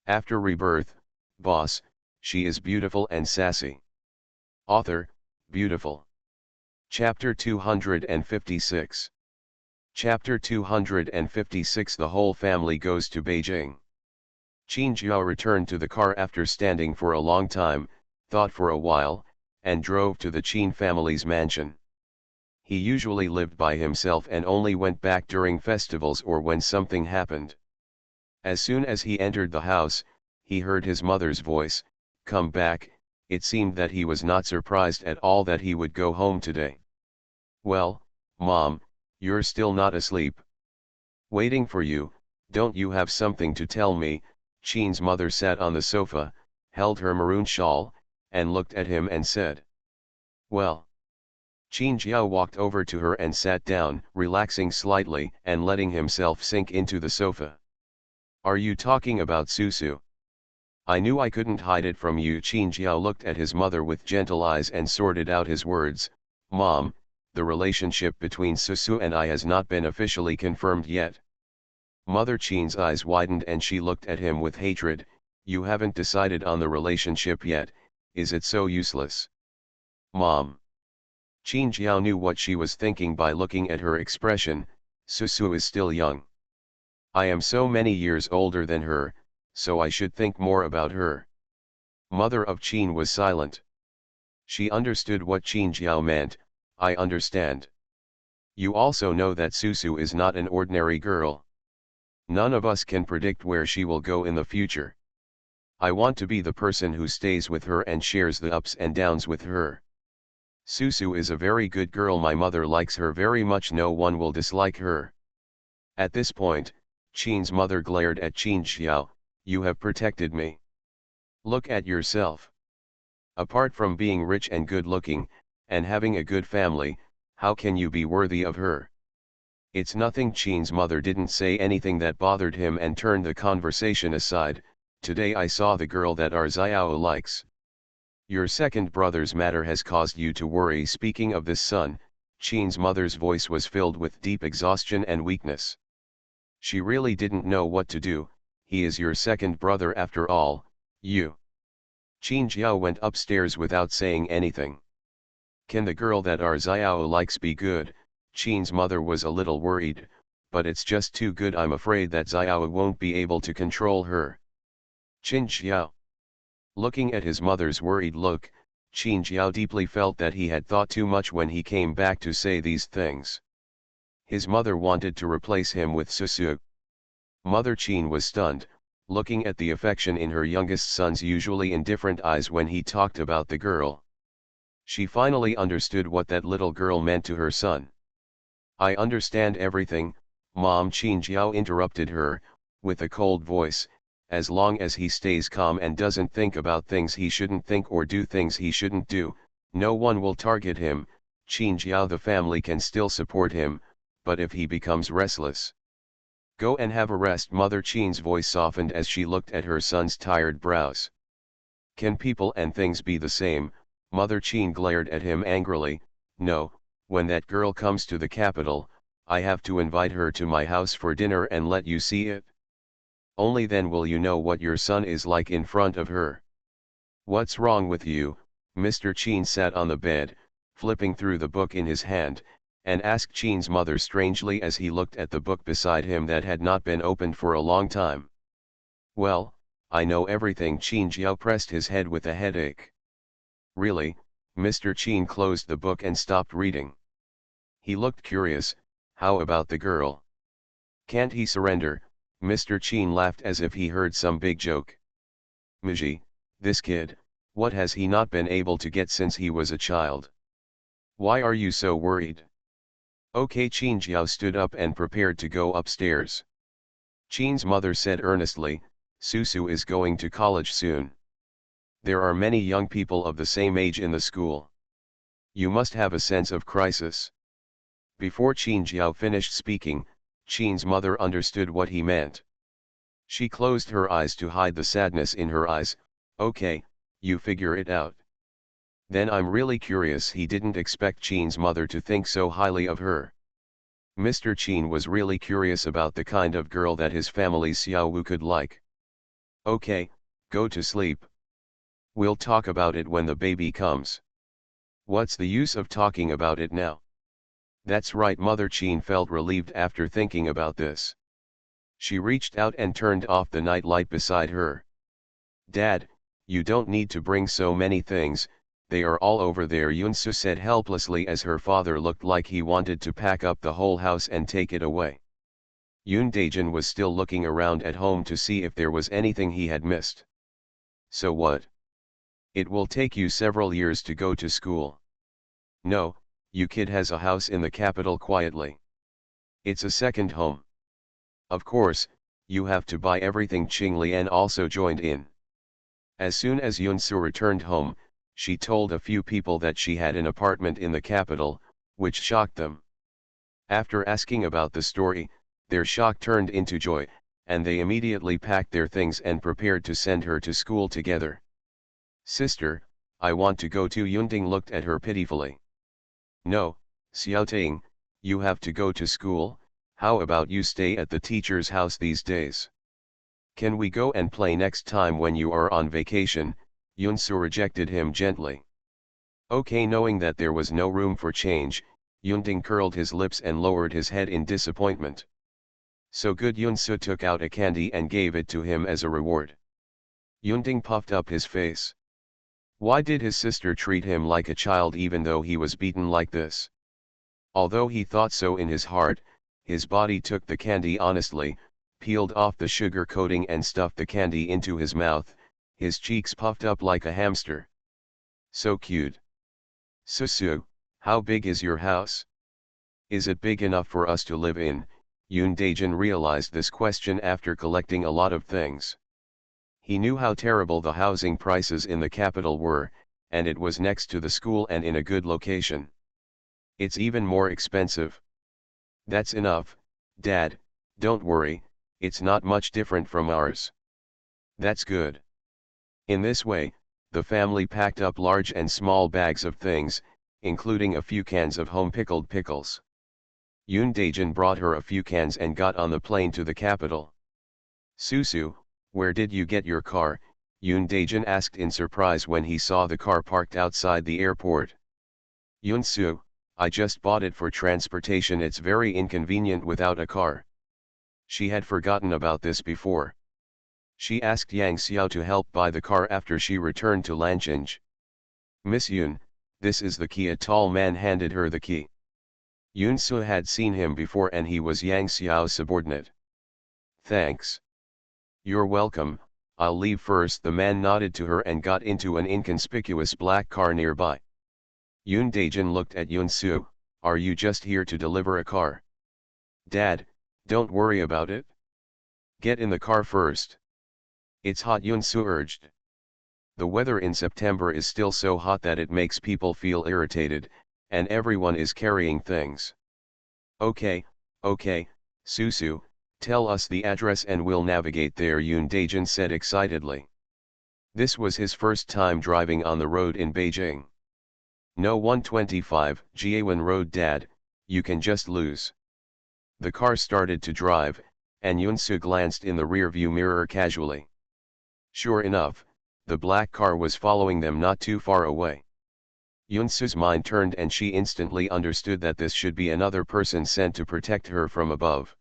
After Rebirth, Boss, she is beautiful and sassy. Author, beautiful. Chapter 256. Chapter 256. The whole family goes to Beijing. Qin Jiao returned to the car after standing for a long time, thought for a while, and drove to the Qin family's mansion. He usually lived by himself and only went back during festivals or when something happened. As soon as he entered the house, he heard his mother's voice, "Come back." It seemed that he was not surprised at all that he would go home today. "Well, Mom, you're still not asleep. Waiting for you. Don't you have something to tell me?" Qin's mother sat on the sofa, held her maroon shawl, and looked at him and said, "Well." Qin Jiao walked over to her and sat down, relaxing slightly and letting himself sink into the sofa. "Are you talking about Susu? I knew I couldn't hide it from you." Qin Jiao looked at his mother with gentle eyes and sorted out his words. "Mom, the relationship between Susu and I has not been officially confirmed yet." Mother Qin's eyes widened and she looked at him with hatred. "You haven't decided on the relationship yet, is it so useless?" "Mom." Qin Jiao knew what she was thinking by looking at her expression. "Susu is still young. I am so many years older than her, so I should think more about her." Mother of Qin was silent. She understood what Qin Jiao meant. "I understand. You also know that Susu is not an ordinary girl. None of us can predict where she will go in the future. I want to be the person who stays with her and shares the ups and downs with her. Susu is a very good girl. My mother likes her very much. No one will dislike her." At this point, Qin's mother glared at Qin Jiao. "You have protected me. Look at yourself. Apart from being rich and good looking, and having a good family, how can you be worthy of her?" "It's nothing." Qin's mother didn't say anything that bothered him and turned the conversation aside. "Today I saw the girl that our Xiao likes. Your second brother's matter has caused you to worry." Speaking of this son, Qin's mother's voice was filled with deep exhaustion and weakness. She really didn't know what to do. "He is your second brother after all, you." Qin Jiao went upstairs without saying anything. "Can the girl that our Xiao likes be good?" Qin's mother was a little worried, "But it's just too good. I'm afraid that Xiao won't be able to control her." Qin Jiao. Looking at his mother's worried look, Qin Jiao deeply felt that he had thought too much when he came back to say these things. His mother wanted to replace him with Susu. Mother Qin was stunned, looking at the affection in her youngest son's usually indifferent eyes when he talked about the girl. She finally understood what that little girl meant to her son. "I understand everything, Mom." Qin Jiao interrupted her, with a cold voice. "As long as he stays calm and doesn't think about things he shouldn't think or do things he shouldn't do, no one will target him." Qin Jiao, the family can still support him, but if he becomes restless, go and have a rest. Mother Qin's voice softened as she looked at her son's tired brows. "Can people and things be the same?" Mother Qin glared at him angrily. "No, when that girl comes to the capital, I have to invite her to my house for dinner and let you see it. Only then will you know what your son is like in front of her." "What's wrong with you?" Mr. Qin sat on the bed, flipping through the book in his hand, and asked Qin's mother strangely as he looked at the book beside him that had not been opened for a long time. "Well, I know everything." Qin Jiao pressed his head with a headache. "Really?" Mr. Qin closed the book and stopped reading. He looked curious. How about the girl? Can't he surrender? Mr. Chin laughed as if he heard some big joke. Miji, this kid, what has he not been able to get since he was a child? Why are you so worried? Okay, Qin Jiao stood up and prepared to go upstairs. Qin's mother said earnestly, Susu is going to college soon. There are many young people of the same age in the school. You must have a sense of crisis. Before Qin Jiao finished speaking, Qin's mother understood what he meant. She closed her eyes to hide the sadness in her eyes. Okay, you figure it out. Then I'm really curious. He didn't expect Qin's mother to think so highly of her. Mr. Qin was really curious about the kind of girl that his family Xiao Wu could like. Okay, go to sleep. We'll talk about it when the baby comes. What's the use of talking about it now? That's right. Mother Qin felt relieved after thinking about this. She reached out and turned off the night light beside her. Dad, you don't need to bring so many things, they are all over there, Yunsu said helplessly as her father looked like he wanted to pack up the whole house and take it away. Yoon Daejin was still looking around at home to see if there was anything he had missed. So what? It will take you several years to go to school. No, you kid has a house in the capital quietly. It's a second home. Of course, you have to buy everything. Qing Lian also joined in. As soon as Yunsu returned home, she told a few people that she had an apartment in the capital, which shocked them. After asking about the story, their shock turned into joy, and they immediately packed their things and prepared to send her to school together. Sister, I want to go too. Yunting looked at her pitifully. No, Xiaoting, you have to go to school. How about you stay at the teacher's house these days? Can we go and play next time when you are on vacation? Yunsu rejected him gently. Okay, knowing that there was no room for change, Yunting curled his lips and lowered his head in disappointment. So good. Yunsu took out a candy and gave it to him as a reward. Yunting puffed up his face. Why did his sister treat him like a child even though he was beaten like this? Although he thought so in his heart, his body took the candy honestly, peeled off the sugar coating and stuffed the candy into his mouth, his cheeks puffed up like a hamster. So cute. Susu, how big is your house? Is it big enough for us to live in? Yoon Daejin realized this question after collecting a lot of things. He knew how terrible the housing prices in the capital were, and it was next to the school and in a good location. It's even more expensive. That's enough, Dad, don't worry, it's not much different from ours. That's good. In this way, the family packed up large and small bags of things, including a few cans of home-pickled pickles. Yoon Daejin brought her a few cans and got on the plane to the capital. Susu, where did you get your car? Yoon Daejin asked in surprise when he saw the car parked outside the airport. Yunsu, I just bought it for transportation. It's very inconvenient without a car. She had forgotten about this before. She asked Yang Xiao to help buy the car after she returned to Lanchinj. Miss Yoon, this is the key. A tall man handed her the key. Yunsu had seen him before and he was Yang Xiao's subordinate. Thanks. You're welcome, I'll leave first. The man nodded to her and got into an inconspicuous black car nearby. Yoon Daejin looked at Yunsu, are you just here to deliver a car? Dad, don't worry about it. Get in the car first. It's hot, Yunsu urged. The weather in September is still so hot that it makes people feel irritated, and everyone is carrying things. Okay, Susu, tell us the address and we'll navigate there, Yoon Daejin said excitedly. This was his first time driving on the road in Beijing. No, 125 Jiawan Road. Dad, you can just lose. The car started to drive, and Yunsu glanced in the rearview mirror casually. Sure enough, the black car was following them not too far away. Yunsu's mind turned and she instantly understood that this should be another person sent to protect her from above.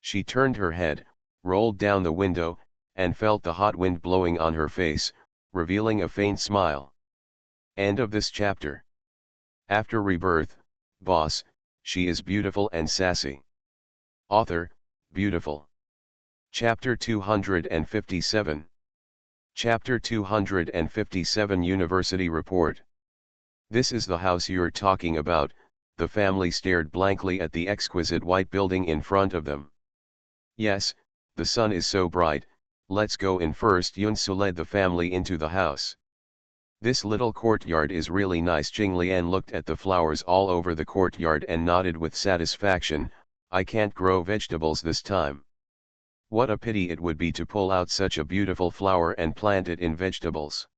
She turned her head, rolled down the window, and felt the hot wind blowing on her face, revealing a faint smile. End of this chapter. After Rebirth, Boss, she is beautiful and sassy. Author, beautiful. Chapter 257. Chapter 257 University Report. This is the house you're talking about. The family stared blankly at the exquisite white building in front of them. Yes, the sun is so bright, let's go in first. Yunsu led the family into the house. This little courtyard is really nice. Jinglian looked at the flowers all over the courtyard and nodded with satisfaction. I can't grow vegetables this time. What a pity it would be to pull out such a beautiful flower and plant it in vegetables.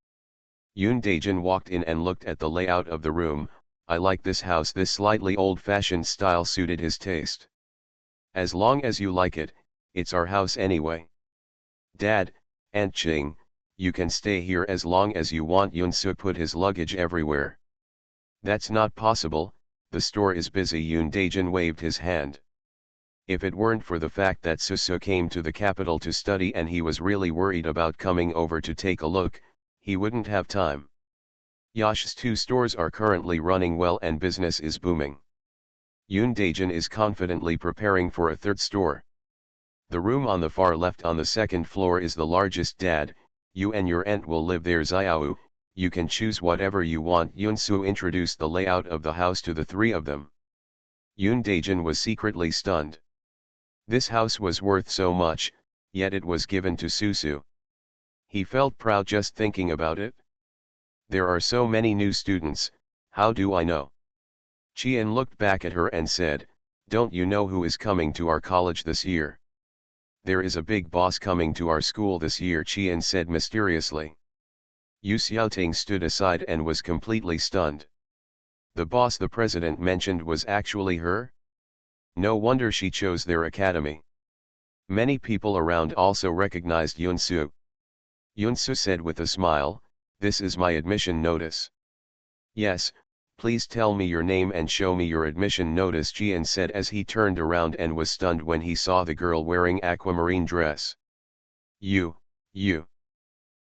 Yoon Daejin walked in and looked at the layout of the room. I like this house. This slightly old-fashioned style suited his taste. As long as you like it, it's our house anyway. Dad, Aunt Ching, you can stay here as long as you want. Yoon-soo put his luggage everywhere. That's not possible, the store is busy. Yoon Daejin waved his hand. If it weren't for the fact that Susu came to the capital to study and he was really worried about coming over to take a look, he wouldn't have time. Yash's 2 stores are currently running well and business is booming. Yoon Daejin is confidently preparing for a 3rd store. The room on the far left on the 2nd floor is the largest. Dad, you and your aunt will live there. Xiao, you can choose whatever you want. Yoon-soo introduced the layout of the house to the 3 of them. Yoon Daejin was secretly stunned. This house was worth so much, yet it was given to Susu. He felt proud just thinking about it. There are so many new students, how do I know? Chien looked back at her and said, don't you know who is coming to our college this year? There is a big boss coming to our school this year, Chien said mysteriously. Yu Xiaoting stood aside and was completely stunned. The boss the president mentioned was actually her? No wonder she chose their academy. Many people around also recognized Yunsu. Yunsu said with a smile, this is my admission notice. Yes, please tell me your name and show me your admission notice, Jian said as he turned around and was stunned when he saw the girl wearing aquamarine dress. You.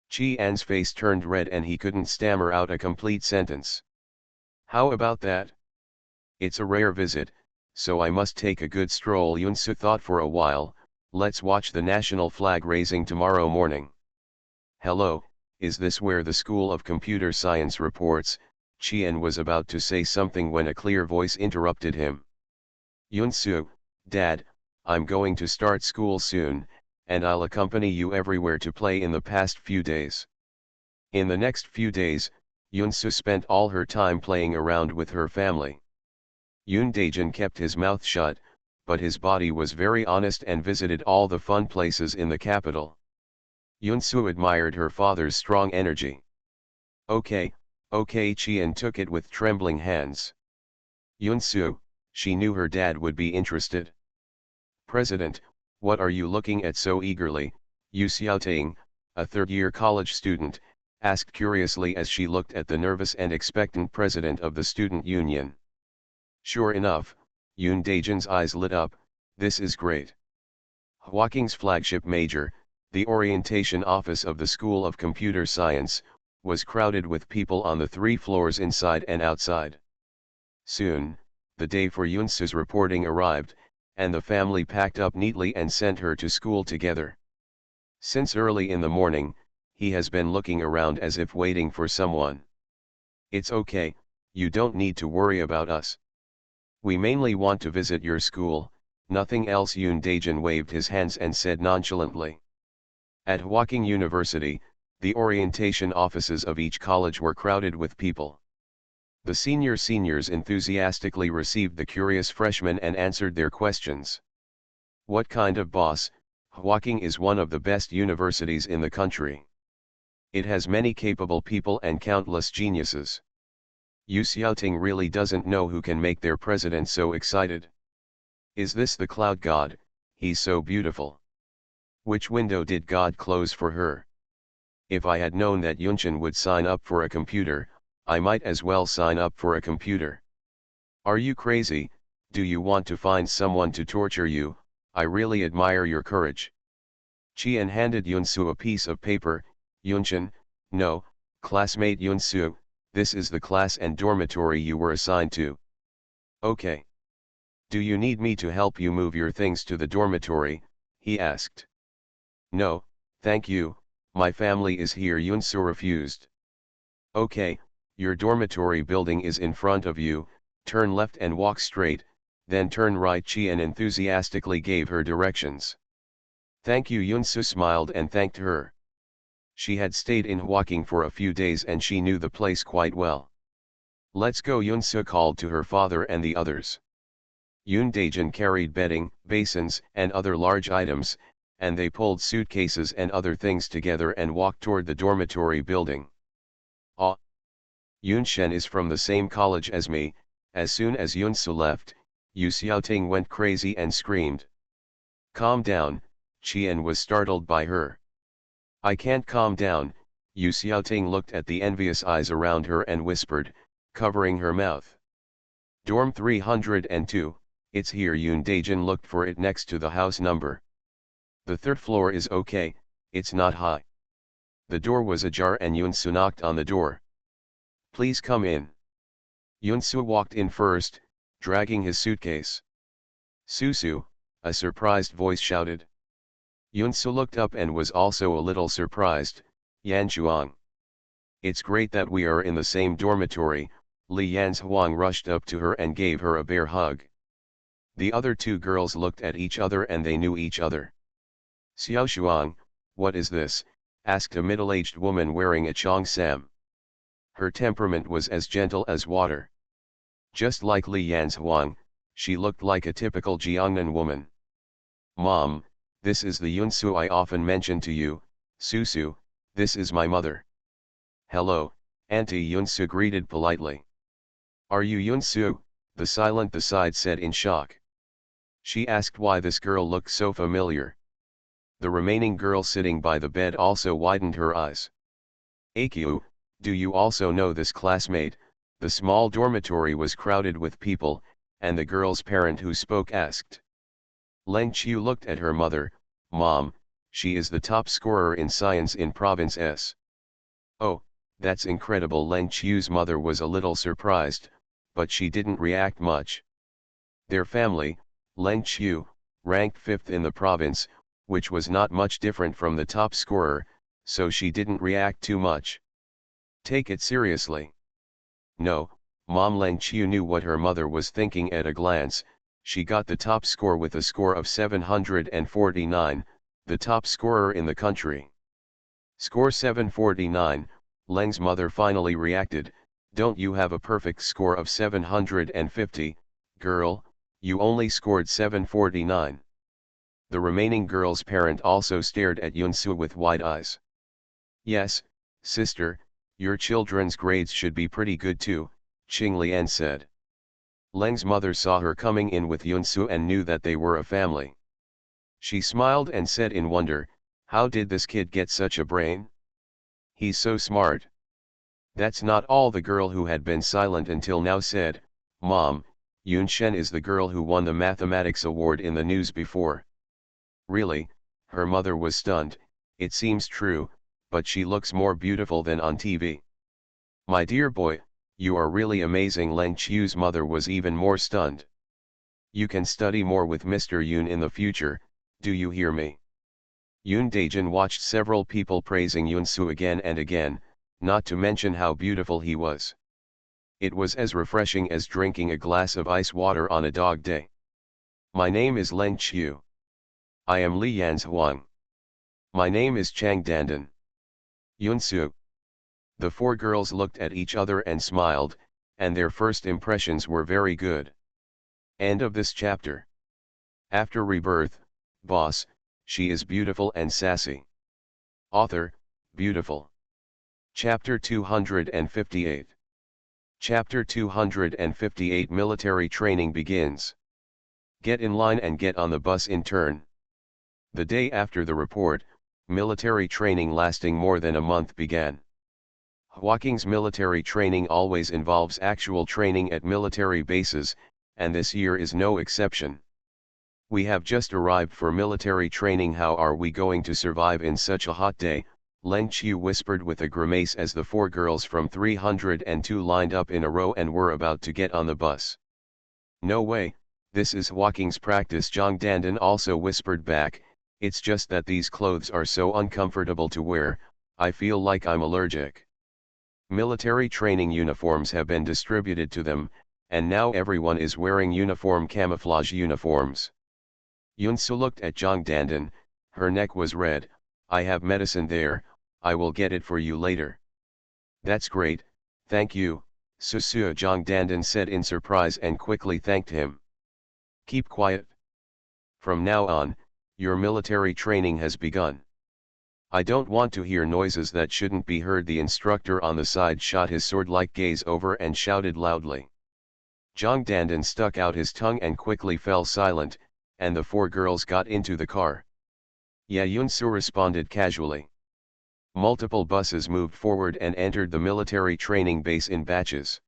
Jian's face turned red and he couldn't stammer out a complete sentence. How about that? It's a rare visit, so I must take a good stroll. Yunsu thought for a while, let's watch the national flag raising tomorrow morning. Hello, is this where the School of Computer Science reports? Chien was about to say something when a clear voice interrupted him. Yunsu, Dad, I'm going to start school soon, and I'll accompany you everywhere to play. In the past few days. In the next few days, Yunsu spent all her time playing around with her family. Yoon Daejin kept his mouth shut, but his body was very honest and visited all the fun places in the capital. Yunsu admired her father's strong energy. Okay, Chien took it with trembling hands. Yunsu, she knew her dad would be interested. President, what are you looking at so eagerly? Yu Xiaoting, a 3rd-year college student, asked curiously as she looked at the nervous and expectant president of the student union. Sure enough, Yoon Daejin's eyes lit up, this is great. Hwaking's flagship major, the orientation office of the School of Computer Science, was crowded with people on the 3 floors inside and outside. Soon, the day for Yunsu's reporting arrived, and the family packed up neatly and sent her to school together. Since early in the morning, he has been looking around as if waiting for someone. It's okay, you don't need to worry about us. We mainly want to visit your school, nothing else. Yoon Daejin waved his hands and said nonchalantly. At Hwaking University, the orientation offices of each college were crowded with people. The seniors enthusiastically received the curious freshmen and answered their questions. What kind of boss? Hwaking is one of the best universities in the country. It has many capable people and countless geniuses. Yu Xiaoting really doesn't know who can make their president so excited. Is this the cloud god? He's so beautiful. Which window did God close for her? If I had known that Yunshin would sign up for a computer, I might as well sign up for a computer. Are you crazy? Do you want to find someone to torture you? I really admire your courage. Chien handed Yunsu a piece of paper. Yunshin, no, classmate Yunsu, this is the class and dormitory you were assigned to. Okay. Do you need me to help you move your things to the dormitory? He asked. No, thank you, my family is here, Yunsu refused. Okay, your dormitory building is in front of you, turn left and walk straight, then turn right. Qian enthusiastically gave her directions. Thank you, Yunsu smiled and thanked her. She had stayed in Huaking for a few days and she knew the place quite well. Let's go, Yunsu called to her father and the others. Yoon Daejin carried bedding, basins and other large items, and they pulled suitcases and other things together and walked toward the dormitory building. Ah! Yoon Shen is from the same college as me. As soon as Yunsu left, Yu Xiaoting went crazy and screamed. Calm down, Qian was startled by her. I can't calm down. Yu Xiaoting looked at the envious eyes around her and whispered, covering her mouth. Dorm 302, it's here. Yoon Daejin looked for it next to the house number. The third floor is okay, it's not high. The door was ajar and Yunsu knocked on the door. Please come in. Yunsu walked in first, dragging his suitcase. Susu, a surprised voice shouted. Yunsu looked up and was also a little surprised. Yan Shuang. It's great that we are in the same dormitory. Li Yanzhuang rushed up to her and gave her a bear hug. The other two girls looked at each other and they knew each other. Xiao Shuang, what is this? Asked a middle-aged woman wearing a cheongsam. Her temperament was as gentle as water. Just like Li Yanzhuang, she looked like a typical Jiangnan woman. Mom, this is the Yunsu I often mention to you. Susu, this is my mother. Hello, Auntie, Yunsu greeted politely. Are you Yunsu? The silent side said in shock. She asked why this girl looked so familiar. The remaining girl sitting by the bed also widened her eyes. Akyu, do you also know this classmate? The small dormitory was crowded with people, and the girl's parent who spoke asked. Leng Qiu looked at her mother. Mom, she is the top scorer in science in Province S. Oh, that's incredible. Leng Qiu's mother was a little surprised, but she didn't react much. Their family, Leng Qiu, ranked 5th in the province, which was not much different from the top scorer, so she didn't react too much. Take it seriously. No, Mom. Leng Qiu knew what her mother was thinking at a glance. She got the top score with a score of 749, the top scorer in the country. Score 749, Leng's mother finally reacted. Don't you have a perfect score of 750, girl? You only scored 749. The remaining girl's parent also stared at Yunsu with wide eyes. Yes, sister, your children's grades should be pretty good too, Qing Lian said. Leng's mother saw her coming in with Yunsu and knew that they were a family. She smiled and said in wonder, how did this kid get such a brain? He's so smart. That's not all. The girl who had been silent until now said, Mom, Yun Shen is the girl who won the mathematics award in the news before. Really? Her mother was stunned. It seems true, but she looks more beautiful than on TV. My dear boy, you are really amazing. Leng Qiu's mother was even more stunned. You can study more with Mr. Yun in the future, do you hear me? Yoon Daejin watched several people praising Yunsu again and again, not to mention how beautiful he was. It was as refreshing as drinking a glass of ice water on a dog day. My name is Leng Qiu. I am Li Yanzhuang. My name is Chang Dandan. Yunsu. The four girls looked at each other and smiled, and their first impressions were very good. End of this chapter. After Rebirth, Boss, she is beautiful and sassy. Author, beautiful. Chapter 258. Chapter 258. Military training begins. Get in line and get on the bus in turn. The day after the report, military training lasting more than a month began. Huaking's military training always involves actual training at military bases, and this year is no exception. We have just arrived for military training. How are we going to survive in such a hot day? Leng Qiu whispered with a grimace as the four girls from 302 lined up in a row and were about to get on the bus. No way, This is walking's practice. Zhang Dandan also whispered back, it's just that these clothes are so uncomfortable to wear, I feel like I'm allergic. Military training uniforms have been distributed to them, and now everyone is wearing uniform camouflage uniforms. Yunsu looked at Zhang Dandan, her neck was red, I have medicine there, I will get it for you later. That's great, thank you, Susu. Zhang Dandan said in surprise and quickly thanked him. Keep quiet. From now on, your military training has begun. I don't want to hear noises that shouldn't be heard. The instructor on the side shot his sword-like gaze over and shouted loudly. Zhang Dandan stuck out his tongue and quickly fell silent, and the four girls got into the car. Yeah, Yunsu responded casually. Multiple buses moved forward and entered the military training base in batches.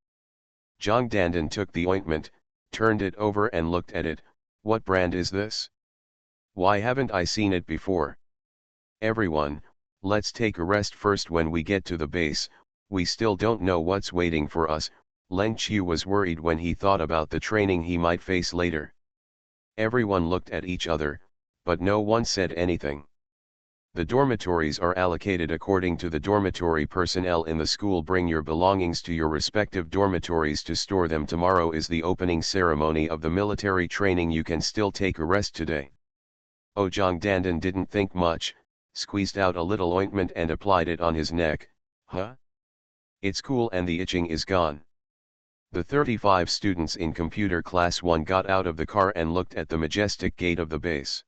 Zhang Dandan took the ointment, turned it over and looked at it. What brand is this? Why haven't I seen it before? Everyone, let's take a rest first. When we get to the base, we still don't know what's waiting for us. Leng Qiu was worried when he thought about the training he might face later. Everyone looked at each other, but no one said anything. The dormitories are allocated according to the dormitory personnel in the school. Bring your belongings to your respective dormitories to store them. Tomorrow is the opening ceremony of the military training. You can still take a rest today. Oh, Zhang Dandan didn't think much, squeezed out a little ointment and applied it on his neck. Huh? It's cool and the itching is gone. The 35 students in computer class 1 got out of the car and looked at the majestic gate of the base.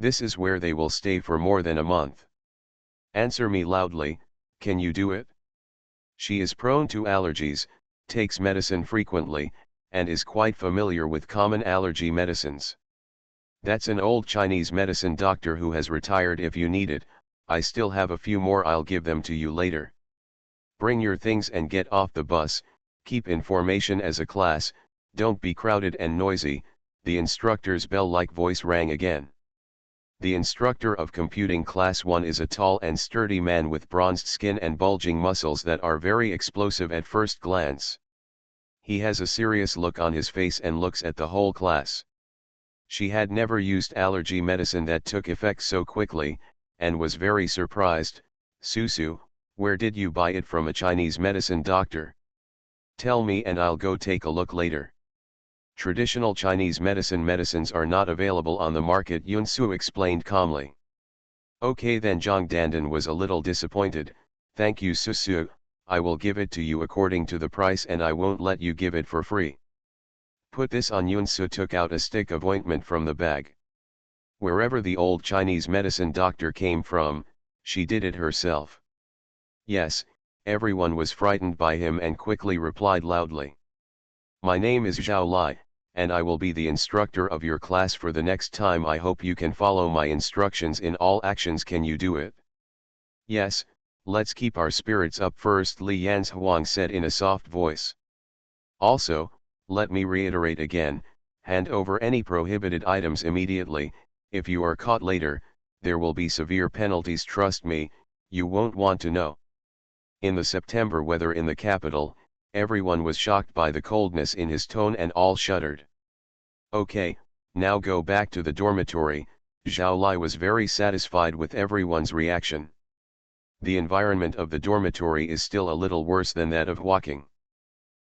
This is where they will stay for more than a month. Answer me loudly, can you do it? She is prone to allergies, takes medicine frequently, and is quite familiar with common allergy medicines. That's an old Chinese medicine doctor who has retired. If you need it, I still have a few more. I'll give them to you later. Bring your things and get off the bus. Keep in formation as a class, don't be crowded and noisy. The instructor's bell-like voice rang again. The instructor of computing class 1 is a tall and sturdy man with bronzed skin and bulging muscles that are very explosive at first glance. He has a serious look on his face and looks at the whole class. She had never used allergy medicine that took effect so quickly, and was very surprised. Susu, where did you buy it from? A Chinese medicine doctor? Tell me and I'll go take a look later. Traditional Chinese medicines are not available on the market, Yunsu explained calmly. Okay then. Zhang Dandan was a little disappointed. Thank you Susu, I will give it to you according to the price and I won't let you give it for free. Put this on. Yunsu took out a stick of ointment from the bag. Wherever the old Chinese medicine doctor came from, she did it herself. Yes, everyone was frightened by him and quickly replied loudly. My name is Zhao Lai, and I will be the instructor of your class for the next time. I hope you can follow my instructions in all actions. Can you do it? Yes, let's keep our spirits up first, Li Yanzhuang said in a soft voice. Also, let me reiterate again, hand over any prohibited items immediately. If you are caught later, there will be severe penalties. Trust me, you won't want to know. In the September weather in the capital, everyone was shocked by the coldness in his tone and all shuddered. Okay, now go back to the dormitory. Zhao Lai was very satisfied with everyone's reaction. The environment of the dormitory is still a little worse than that of walking.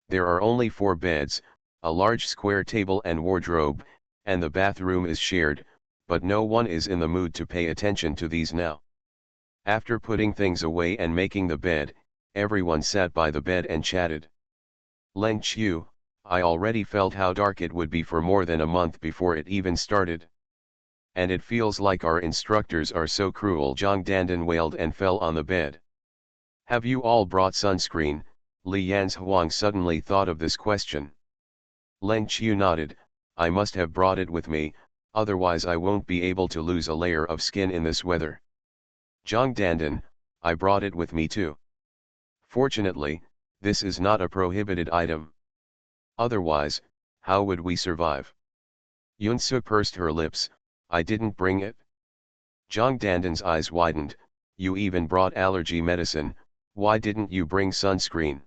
There are only 4 beds, a large square table and wardrobe, and the bathroom is shared, but no one is in the mood to pay attention to these now. After putting things away and making the bed, everyone sat by the bed and chatted. Leng Qiu, I already felt how dark it would be for more than a month before it even started. And it feels like our instructors are so cruel. Zhang Dandan wailed and fell on the bed. Have you all brought sunscreen? Li Yanzhuang suddenly thought of this question. Leng Qiu nodded, I must have brought it with me, otherwise I won't be able to lose a layer of skin in this weather. Zhang Dandan, I brought it with me too. Fortunately, this is not a prohibited item. Otherwise, how would we survive? Yunsu pursed her lips, I didn't bring it. Zhang Dandan's eyes widened, you even brought allergy medicine, why didn't you bring sunscreen?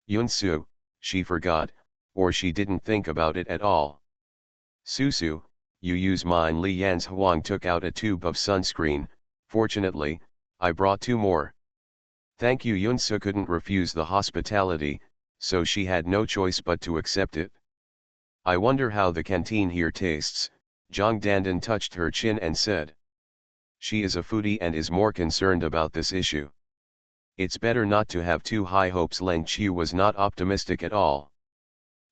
Yunsu, she forgot, or she didn't think about it at all. Susu, you use mine. Li Yan's Huang took out a tube of sunscreen. Fortunately, I brought 2 more. Thank you. Yunsu couldn't refuse the hospitality, so she had no choice but to accept it. I wonder how the canteen here tastes. Zhang Dandan touched her chin and said. She is a foodie and is more concerned about this issue. It's better not to have too high hopes. Leng Qiu was not optimistic at all.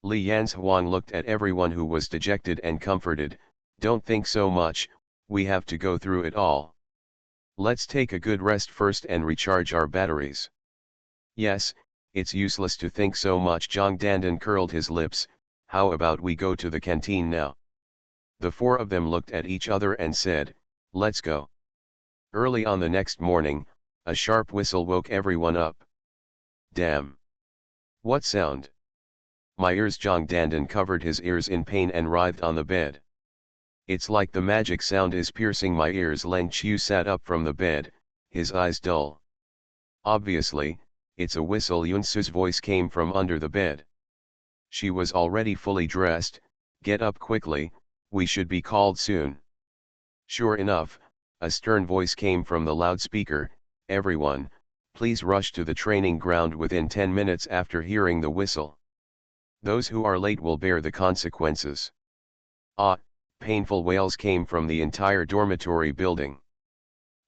Li Yan's Huang looked at everyone who was dejected and comforted. Don't think so much, we have to go through it all. Let's take a good rest first and recharge our batteries. Yes, it's useless to think so much. Zhang Dandan curled his lips. How about we go to the canteen now? The 4 of them looked at each other and said, let's go. Early on the next morning, a sharp whistle woke everyone up. Damn! What sound? My ears. Zhang Dandan covered his ears in pain and writhed on the bed. It's like the magic sound is piercing my ears. Leng Qiu sat up from the bed, his eyes dull. Obviously, it's a whistle. Yunsu's voice came from under the bed. She was already fully dressed. Get up quickly, we should be called soon. Sure enough, a stern voice came from the loudspeaker. Everyone, please rush to the training ground within 10 minutes after hearing the whistle. Those who are late will bear the consequences. Ah, painful wails came from the entire dormitory building.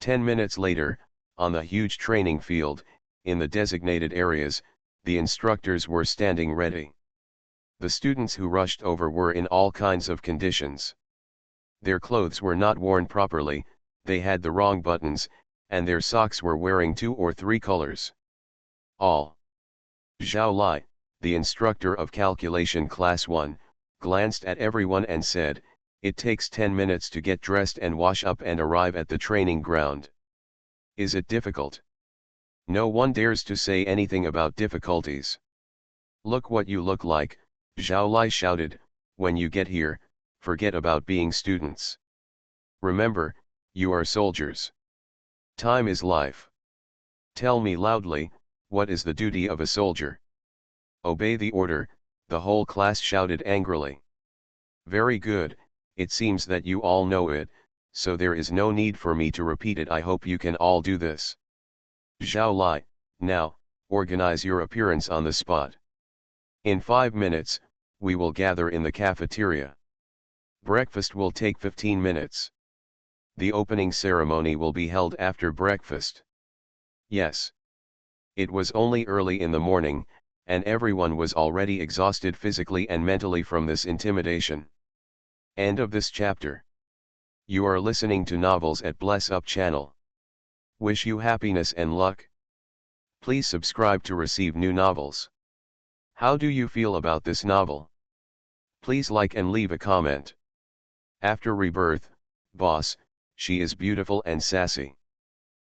10 minutes later, on the huge training field, in the designated areas, the instructors were standing ready. The students who rushed over were in all kinds of conditions. Their clothes were not worn properly, they had the wrong buttons, and their socks were wearing 2 or 3 colors. All. Zhao Lai, the instructor of calculation class 1, glanced at everyone and said, it takes 10 minutes to get dressed and wash up and arrive at the training ground. Is it difficult? No one dares to say anything about difficulties. Look what you look like, Zhao Lai shouted, when you get here, forget about being students. Remember, you are soldiers. Time is life. Tell me loudly, what is the duty of a soldier? Obey the order, the whole class shouted angrily. Very good, it seems that you all know it, so there is no need for me to repeat it. I hope you can all do this. Zhao Lai, now, organize your appearance on the spot. In 5 minutes, we will gather in the cafeteria. Breakfast will take 15 minutes. The opening ceremony will be held after breakfast. Yes. It was only early in the morning, and everyone was already exhausted physically and mentally from this intimidation. End of this chapter. You are listening to Novels at Bless Up channel. Wish you happiness and luck. Please subscribe to receive new novels. How do you feel about this novel? Please like and leave a comment. After Rebirth, Boss, she is beautiful and sassy.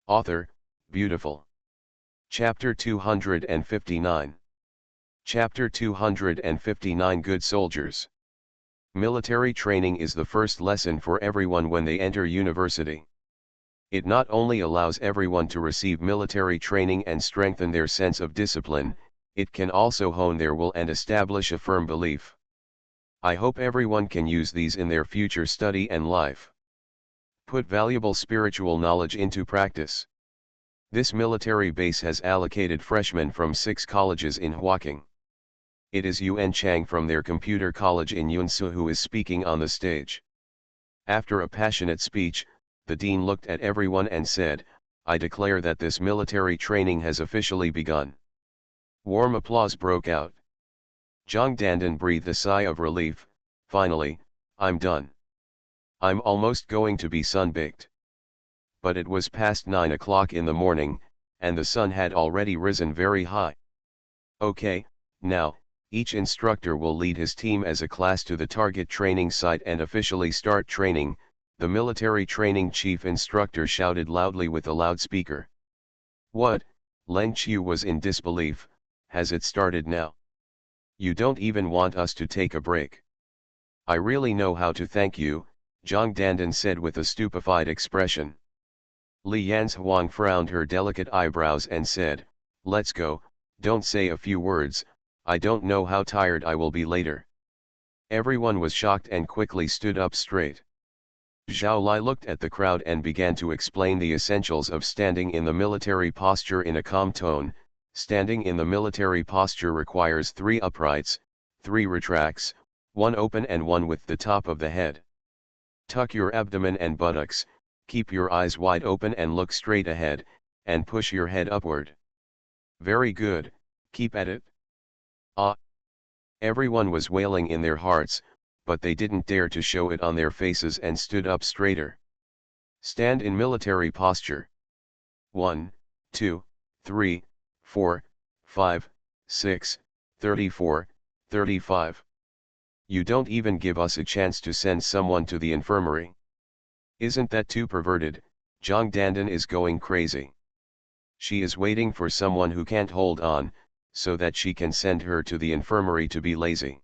Author, beautiful. Chapter 259. Chapter 259. Good Soldiers. Military training is the first lesson for everyone when they enter university. It not only allows everyone to receive military training and strengthen their sense of discipline, it can also hone their will and establish a firm belief. I hope everyone can use these in their future study and life. Put valuable spiritual knowledge into practice. This military base has allocated freshmen from 6 colleges in Huaking. It is Yuan Chang from their computer college in Yunsu who is speaking on the stage. After a passionate speech, the dean looked at everyone and said, I declare that this military training has officially begun. Warm applause broke out. Zhang Dandan breathed a sigh of relief. Finally, I'm done. I'm almost going to be sun-baked. But it was past 9 o'clock in the morning, and the sun had already risen very high. Okay, now, each instructor will lead his team as a class to the target training site and officially start training, the military training chief instructor shouted loudly with a loudspeaker. What? Leng Qiu was in disbelief. Has it started now? You don't even want us to take a break. I really know how to thank you, Zhang Dandan said with a stupefied expression. Li Yan's Huang frowned her delicate eyebrows and said, let's go, don't say a few words, I don't know how tired I will be later. Everyone was shocked and quickly stood up straight. Zhao Lai looked at the crowd and began to explain the essentials of standing in the military posture in a calm tone. Standing in the military posture requires 3 uprights, 3 retracts, 1 open and 1 with the top of the head. Tuck your abdomen and buttocks, keep your eyes wide open and look straight ahead, and push your head upward. Very good, keep at it. Ah! Everyone was wailing in their hearts, but they didn't dare to show it on their faces and stood up straighter. Stand in military posture. 1, 2, 3, 4, 5, 6, 34, 35. You don't even give us a chance to send someone to the infirmary. Isn't that too perverted? Zhang Dandan is going crazy. She is waiting for someone who can't hold on, so that she can send her to the infirmary to be lazy.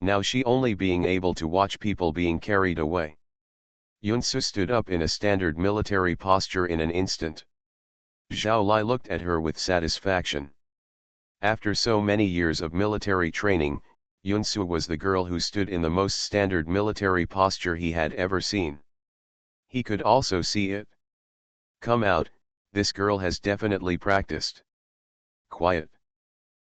Now she only being able to watch people being carried away. Yunsu stood up in a standard military posture in an instant. Zhao Lai looked at her with satisfaction. After so many years of military training, Yunsu was the girl who stood in the most standard military posture he had ever seen. He could also see it. Come out, this girl has definitely practiced. Quiet.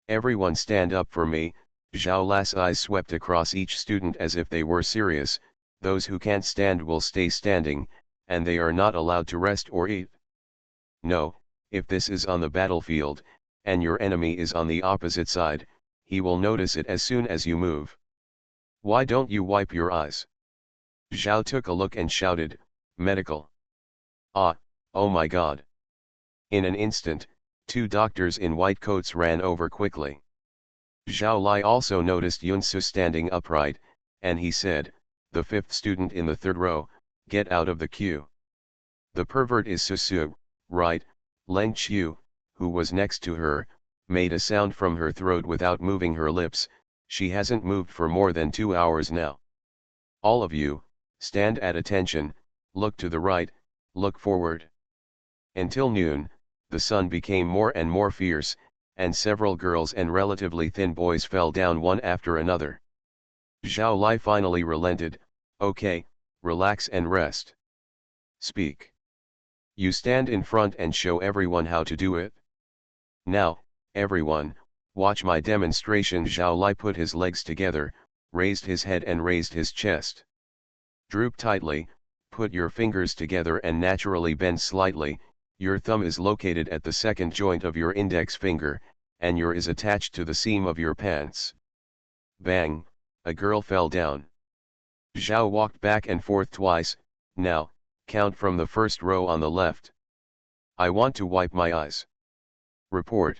Everyone stand up for me. Zhao Lai's eyes swept across each student as if they were serious. Those who can't stand will stay standing, and they are not allowed to rest or eat. No, if this is on the battlefield, and your enemy is on the opposite side, he will notice it as soon as you move. Why don't you wipe your eyes? Zhao took a look and shouted, medical. Ah, oh my god. In an instant, 2 doctors in white coats ran over quickly. Zhao Lai also noticed Yunsu standing upright, and he said, the 5th student in the 3rd row, get out of the queue. The pervert is Susu, right? Leng Qiu, who was next to her, made a sound from her throat without moving her lips. She hasn't moved for more than 2 hours now. All of you, stand at attention, look to the right, look forward. Until noon, the sun became more and more fierce, and several girls and relatively thin boys fell down one after another. Zhao Lai finally relented, okay, relax and rest. Speak. You stand in front and show everyone how to do it. Now, everyone, watch my demonstration. Zhao Lai put his legs together, raised his head and raised his chest. Droop tightly, put your fingers together and naturally bend slightly. Your thumb is located at the 2nd joint of your index finger, and your is attached to the seam of your pants. Bang, a girl fell down. Zhao walked back and forth twice. Now, count from the 1st row on the left. I want to wipe my eyes. Report.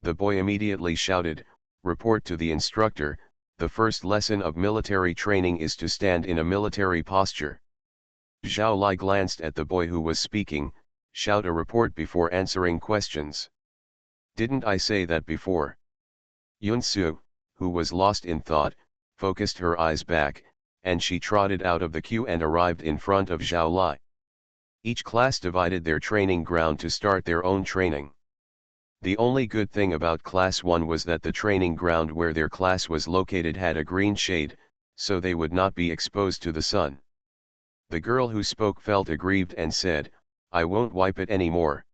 The boy immediately shouted, report to the instructor. The first lesson of military training is to stand in a military posture. Zhao Lai glanced at the boy who was speaking. Shout a report before answering questions. Didn't I say that before? Yunsu, who was lost in thought, focused her eyes back, and she trotted out of the queue and arrived in front of Zhao Lai. Each class divided their training ground to start their own training. The only good thing about Class 1 was that the training ground where their class was located had a green shade, so they would not be exposed to the sun. The girl who spoke felt aggrieved and said, I won't wipe it anymore.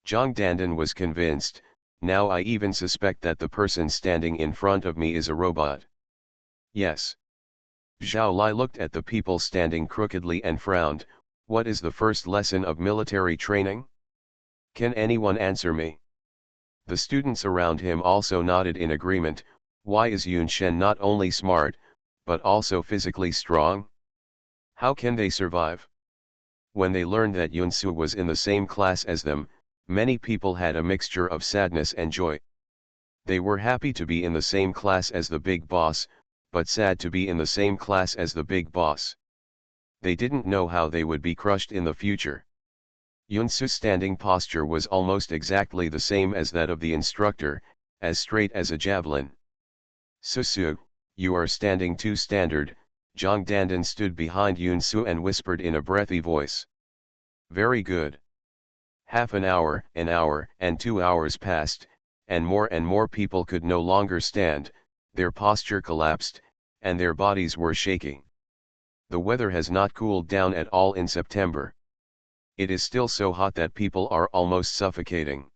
Zhang Dandan was convinced, now I even suspect that the person standing in front of me is a robot. Yes. Zhao Lai looked at the people standing crookedly and frowned, what is the first lesson of military training? Can anyone answer me? The students around him also nodded in agreement. Why is Yun Shen not only smart, but also physically strong? How can they survive? When they learned that Yunsu was in the same class as them, many people had a mixture of sadness and joy. They were happy to be in the same class as the big boss, but sad to be in the same class as the big boss. They didn't know how they would be crushed in the future. Yunsu's standing posture was almost exactly the same as that of the instructor, as straight as a javelin. Susu, you are standing too standard. Zhang Dandan stood behind Yunsu and whispered in a breathy voice. Very good. Half an hour, and 2 hours passed, and more people could no longer stand, their posture collapsed, and their bodies were shaking. The weather has not cooled down at all in September. It is still so hot that people are almost suffocating.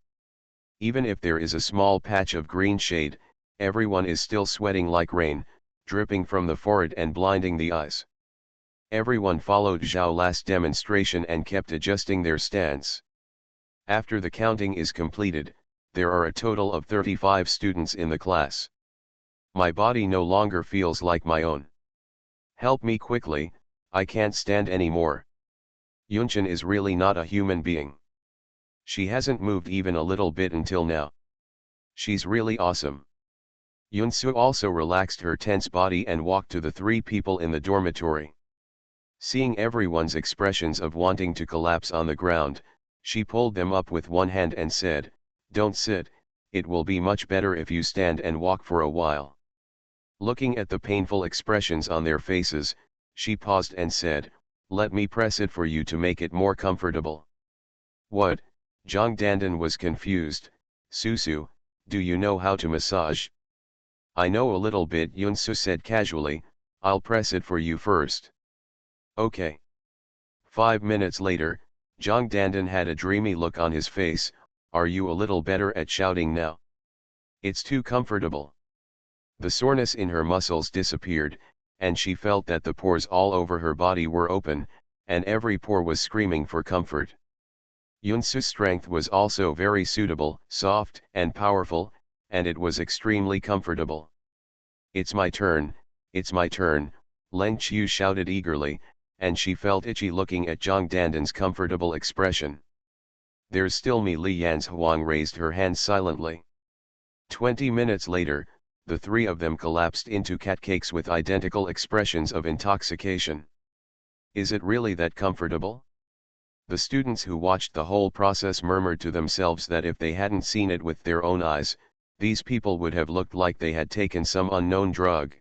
Even if there is a small patch of green shade, everyone is still sweating like rain, dripping from the forehead and blinding the eyes. Everyone followed Zhao Lai's demonstration and kept adjusting their stance. After the counting is completed, there are a total of 35 students in the class. My body no longer feels like my own. Help me quickly, I can't stand anymore. Yunchen is really not a human being. She hasn't moved even a little bit until now. She's really awesome. Yunsu also relaxed her tense body and walked to the three people in the dormitory. Seeing everyone's expressions of wanting to collapse on the ground, she pulled them up with one hand and said, "Don't sit, it will be much better if you stand and walk for a while." Looking at the painful expressions on their faces, she paused and said, "Let me press it for you to make it more comfortable." "What?" Zhang Dandan was confused. "Susu, do you know how to massage?" "I know a little bit," Yunsu said casually, "I'll press it for you first." "Okay." 5 minutes later, Zhang Dandan had a dreamy look on his face. "Are you a little better at shouting now?" "It's too comfortable." The soreness in her muscles disappeared, and she felt that the pores all over her body were open, and every pore was screaming for comfort. Yunsu's strength was also very suitable, soft and powerful, and it was extremely comfortable. "It's my turn, it's my turn," Leng Qiu shouted eagerly, and she felt itchy looking at Zhang Dandan's comfortable expression. "There's still me." Li Yanzhuang raised her hands silently. 20 minutes later, the three of them collapsed into catcakes with identical expressions of intoxication. "Is it really that comfortable?" The students who watched the whole process murmured to themselves that if they hadn't seen it with their own eyes, these people would have looked like they had taken some unknown drug.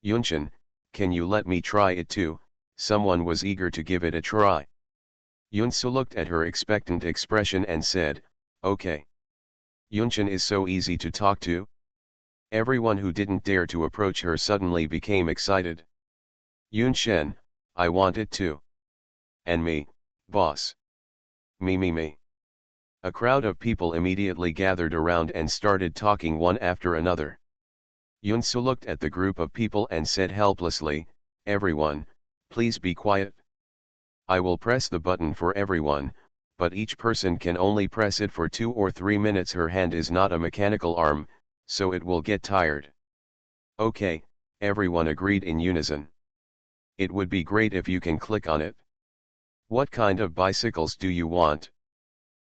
"Yunchen, can you let me try it too?" Someone was eager to give it a try. Yunsu looked at her expectant expression and said, "Okay." Yunchen is so easy to talk to. Everyone who didn't dare to approach her suddenly became excited. "Yunchen, I want it too." "And me, boss." Me. A crowd of people immediately gathered around and started talking one after another. Yunsu looked at the group of people and said helplessly, "Everyone, please be quiet. I will press the button for everyone, but each person can only press it for 2 or 3 minutes. Her hand is not a mechanical arm, so it will get tired." "Okay," everyone agreed in unison. "It would be great if you can click on it." "What kind of bicycles do you want?"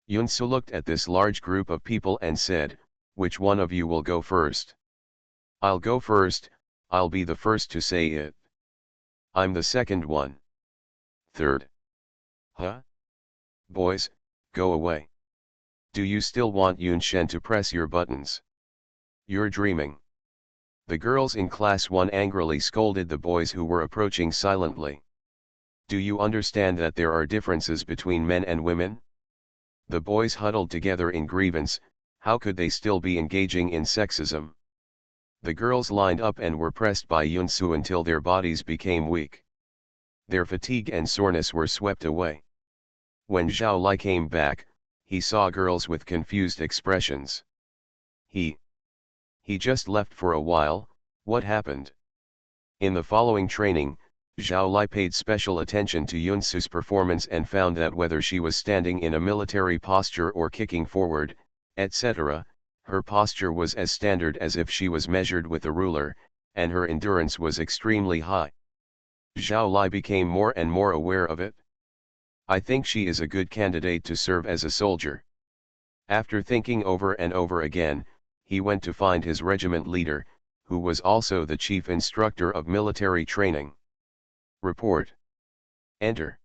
Yunsu looked at this large group of people and said, "Which one of you will go first?" "I'll go first, I'll be the first to say it." "I'm the second one." "Third." "Huh? Boys, go away. Do you still want Yunshen to press your buttons? You're dreaming." The girls in class 1 angrily scolded the boys who were approaching silently. "Do you understand that there are differences between men and women?" The boys huddled together in grievance. How could they still be engaging in sexism? The girls lined up and were pressed by Yunsu until their bodies became weak. Their fatigue and soreness were swept away. When Zhao Lai came back, he saw girls with confused expressions. He just left for a while. What happened?" In the following training, Zhao Lai paid special attention to Yunsu's performance and found that whether she was standing in a military posture or kicking forward, etc., her posture was as standard as if she was measured with a ruler, and her endurance was extremely high. Zhao Lai became more and more aware of it. "I think she is a good candidate to serve as a soldier." After thinking over and over again, he went to find his regiment leader, who was also the chief instructor of military training. "Report." "Enter."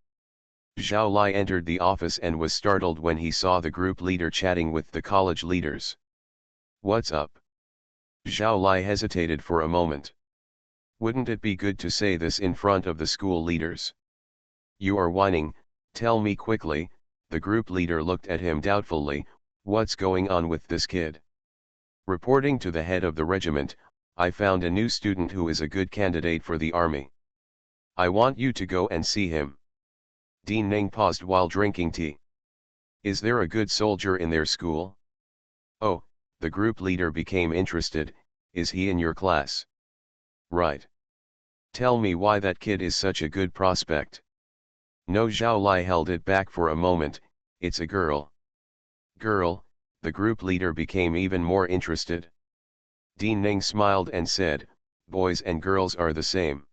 Zhao Lai entered the office and was startled when he saw the group leader chatting with the college leaders. "What's up?" Zhao Lai hesitated for a moment. "Wouldn't it be good to say this in front of the school leaders?" "You are whining, tell me quickly." The group leader looked at him doubtfully. "What's going on with this kid?" Reporting to the head of the regiment, I found a new student who is a good candidate for the army. I want you to go and see him. Dean Ning paused while drinking tea. Is there a good soldier in their school? Oh, the group leader became interested. Is he in your class? Right. Tell me why that kid is such a good prospect. No, Zhao Lai held it back for a moment. It's a girl. Girl, the group leader became even more interested. Dean Ning smiled and said, boys and girls are the same.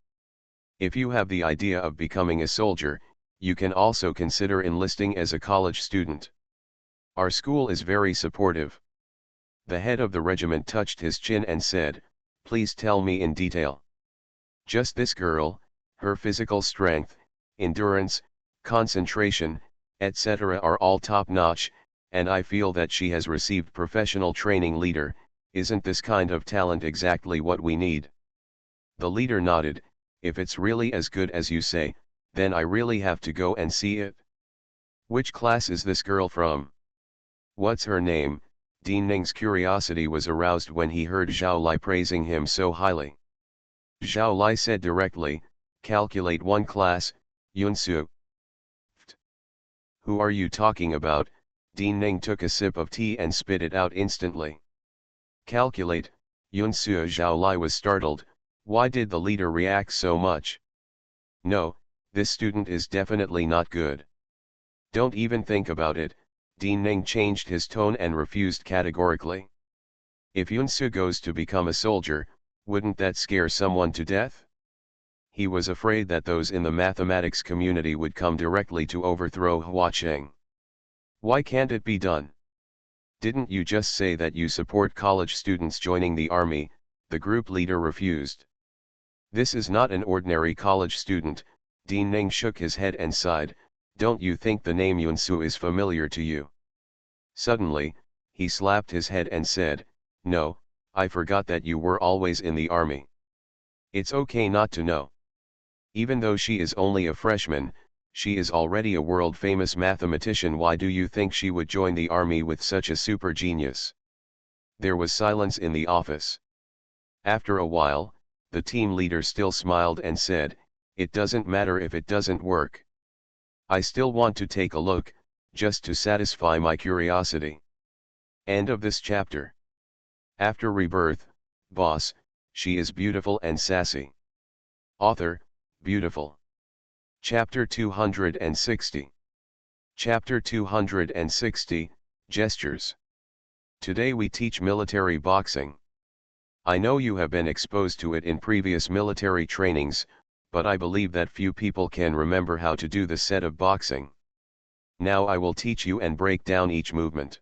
If you have the idea of becoming a soldier, you can also consider enlisting as a college student. Our school is very supportive. The head of the regiment touched his chin and said, please tell me in detail. Just this girl, her physical strength, endurance, concentration, etc. are all top-notch, and I feel that she has received professional training. Leader, isn't this kind of talent exactly what we need? The leader nodded. If it's really as good as you say, then I really have to go and see it. Which class is this girl from? What's her name? Dean Ning's curiosity was aroused when he heard Zhao Lai praising him so highly. Zhao Lai said directly, calculate one class, Yunsu. Who are you talking about? Dean Ning took a sip of tea and spit it out instantly. Calculate, Yunsu. Zhao Lai was startled. Why did the leader react so much? No, this student is definitely not good. Don't even think about it. Dean Ning changed his tone and refused categorically. If Yunsu goes to become a soldier, wouldn't that scare someone to death? He was afraid that those in the mathematics community would come directly to overthrow Hua Cheng. Why can't it be done? Didn't you just say that you support college students joining the army? The group leader refused. This is not an ordinary college student. Dean Ning shook his head and sighed. Don't you think the name Yunsu is familiar to you? Suddenly, he slapped his head and said, no, I forgot that you were always in the army. It's okay not to know. Even though she is only a freshman, she is already a world-famous mathematician. Why do you think she would join the army with such a super genius? There was silence in the office. After a while, the team leader still smiled and said, it doesn't matter if it doesn't work. I still want to take a look, just to satisfy my curiosity. End of this chapter. After Rebirth, boss, she is beautiful and sassy. Author, beautiful. Chapter 260. Chapter 260, Gestures. Today we teach military boxing. I know you have been exposed to it in previous military trainings, but I believe that few people can remember how to do the set of boxing. Now I will teach you and break down each movement.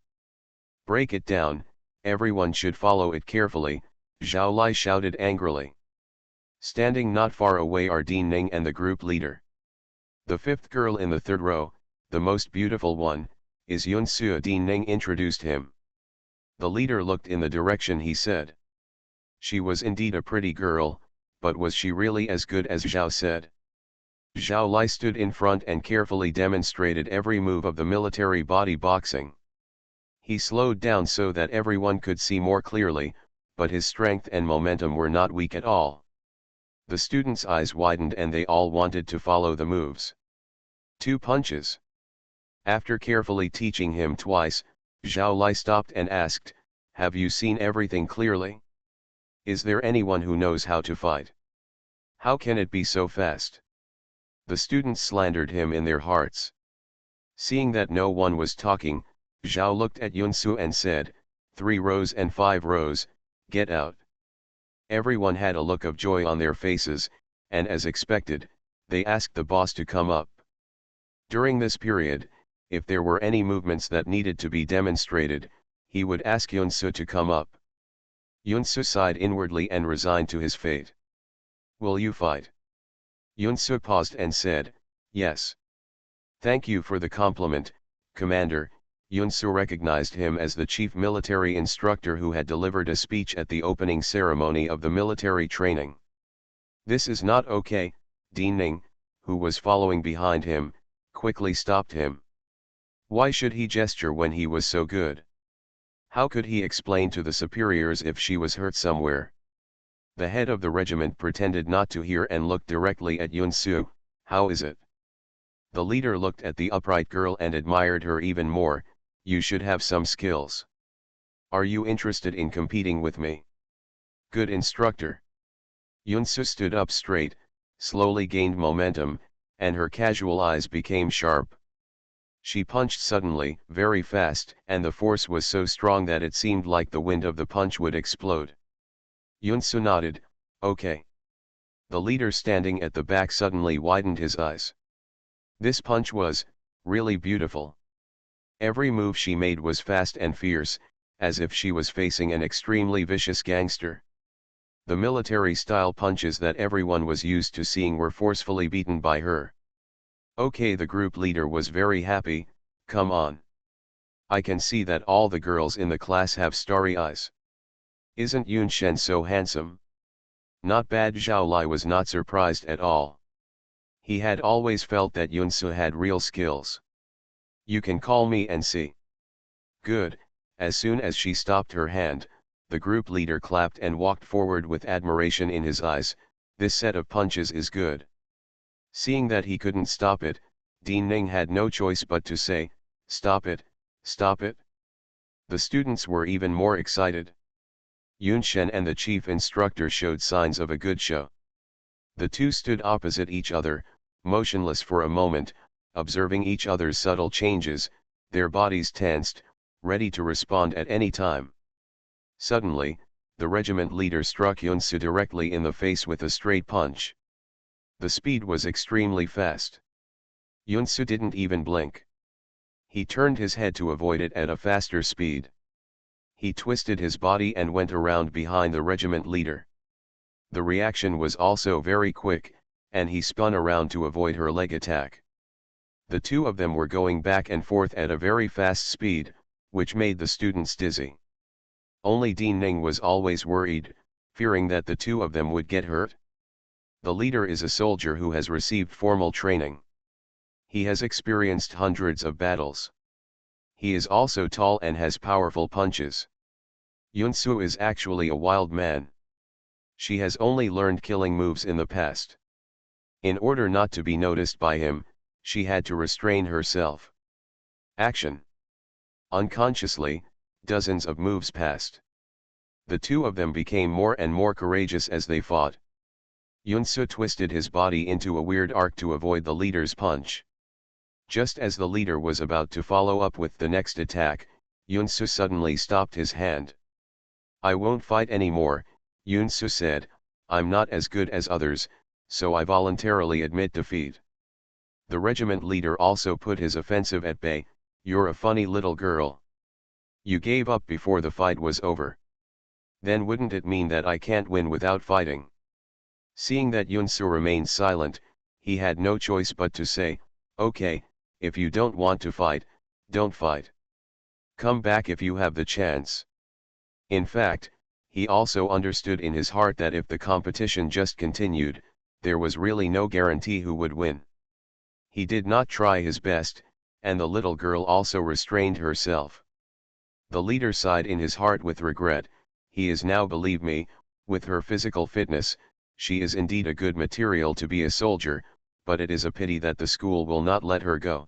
Break it down, everyone should follow it carefully, Zhao Lai shouted angrily. Standing not far away are Dean Ning and the group leader. The fifth girl in the third row, the most beautiful one, is Yunsu. Dean Ning introduced him. The leader looked in the direction he said. She was indeed a pretty girl, but was she really as good as Zhao said? Zhao Lai stood in front and carefully demonstrated every move of the military body boxing. He slowed down so that everyone could see more clearly, but his strength and momentum were not weak at all. The students' eyes widened and they all wanted to follow the moves. 2 punches. After carefully teaching him twice, Zhao Lai stopped and asked, have you seen everything clearly? Is there anyone who knows how to fight? How can it be so fast? The students slandered him in their hearts. Seeing that no one was talking, Zhao looked at Yunsu and said, 3 rows and 5 rows, get out. Everyone had a look of joy on their faces, and as expected, they asked the boss to come up. During this period, if there were any movements that needed to be demonstrated, he would ask Yunsu to come up. Yunsu sighed inwardly and resigned to his fate. Will you fight? Yunsu paused and said, yes. Thank you for the compliment, Commander. Yunsu recognized him as the chief military instructor who had delivered a speech at the opening ceremony of the military training. This is not okay. Dean Ning, who was following behind him, quickly stopped him. Why should he gesture when he was so good? How could he explain to the superiors if she was hurt somewhere? The head of the regiment pretended not to hear and looked directly at Yunsu. How is it? The leader looked at the upright girl and admired her even more. You should have some skills. Are you interested in competing with me? Good instructor. Yunsu stood up straight, slowly gained momentum, and her casual eyes became sharp. She punched suddenly, very fast, and the force was so strong that it seemed like the wind of the punch would explode. Yunsu nodded, okay. The leader standing at the back suddenly widened his eyes. This punch was, really beautiful. Every move she made was fast and fierce, as if she was facing an extremely vicious gangster. The military-style punches that everyone was used to seeing were forcefully beaten by her. Okay, the group leader was very happy. Come on. I can see that all the girls in the class have starry eyes. Isn't Yunshen so handsome? Not bad. Zhao Lai was not surprised at all. He had always felt that Yunsu had real skills. You can call me and see. Good. As soon as she stopped her hand, the group leader clapped and walked forward with admiration in his eyes. This set of punches is good. Seeing that he couldn't stop it, Dean Ning had no choice but to say, stop it, stop it. The students were even more excited. Yunshen and the chief instructor showed signs of a good show. The two stood opposite each other, motionless for a moment, observing each other's subtle changes, their bodies tensed, ready to respond at any time. Suddenly, the regiment leader struck Yunsu directly in the face with a straight punch. The speed was extremely fast. Yunsu didn't even blink. He turned his head to avoid it at a faster speed. He twisted his body and went around behind the regiment leader. The reaction was also very quick, and he spun around to avoid her leg attack. The two of them were going back and forth at a very fast speed, which made the students dizzy. Only Dean Ning was always worried, fearing that the two of them would get hurt. The leader is a soldier who has received formal training. He has experienced hundreds of battles. He is also tall and has powerful punches. Yunsu is actually a wild man. She has only learned killing moves in the past. In order not to be noticed by him, she had to restrain herself. Action. Unconsciously, dozens of moves passed. The two of them became more and more courageous as they fought. Yunsu twisted his body into a weird arc to avoid the leader's punch. Just as the leader was about to follow up with the next attack, Yunsu suddenly stopped his hand. I won't fight anymore, Yunsu said. I'm not as good as others, so I voluntarily admit defeat. The regiment leader also put his offensive at bay. You're a funny little girl. You gave up before the fight was over. Then wouldn't it mean that I can't win without fighting? Seeing that Yunsu remained silent, he had no choice but to say, okay, if you don't want to fight, don't fight. Come back if you have the chance. In fact, he also understood in his heart that if the competition just continued, there was really no guarantee who would win. He did not try his best, and the little girl also restrained herself. The leader sighed in his heart with regret. He is now, believe me, with her physical fitness, she is indeed a good material to be a soldier, but it is a pity that the school will not let her go.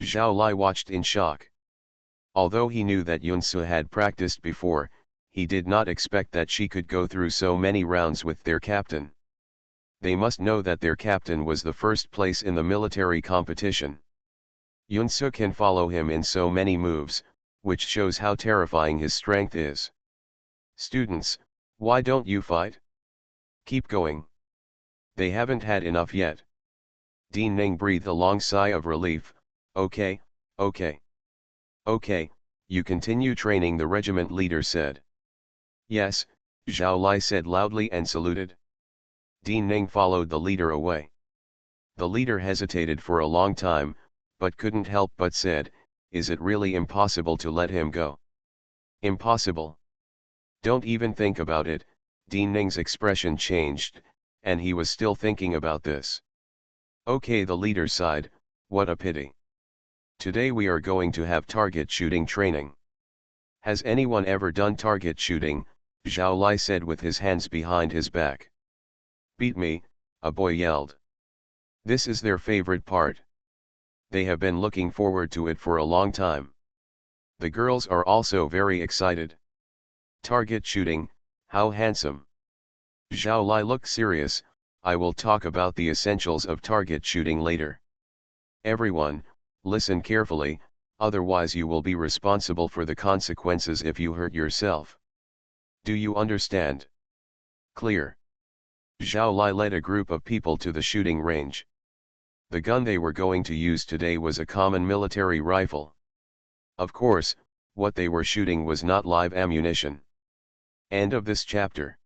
Zhao Lai watched in shock. Although he knew that Yunsu had practiced before, he did not expect that she could go through so many rounds with their captain. They must know that their captain was the first place in the military competition. Yunsu can follow him in so many moves, which shows how terrifying his strength is. Students, why don't you fight? Keep going. They haven't had enough yet. Dean Ning breathed a long sigh of relief. Okay, okay. Okay, you continue training, the regiment leader said. Yes, Zhao Lai said loudly and saluted. Dean Ning followed the leader away. The leader hesitated for a long time, but couldn't help but said, is it really impossible to let him go? Impossible. Don't even think about it. Dean Ning's expression changed, and he was still thinking about this. Okay, the leader sighed, what a pity. Today we are going to have target shooting training. Has anyone ever done target shooting? Zhao Lai said with his hands behind his back. Beat me, a boy yelled. This is their favorite part. They have been looking forward to it for a long time. The girls are also very excited. Target shooting, how handsome. Zhao Lai looked serious. I will talk about the essentials of target shooting later. Everyone, listen carefully, otherwise you will be responsible for the consequences if you hurt yourself. Do you understand? Clear. Zhao Lai led a group of people to the shooting range. The gun they were going to use today was a common military rifle. Of course, what they were shooting was not live ammunition. End of this chapter.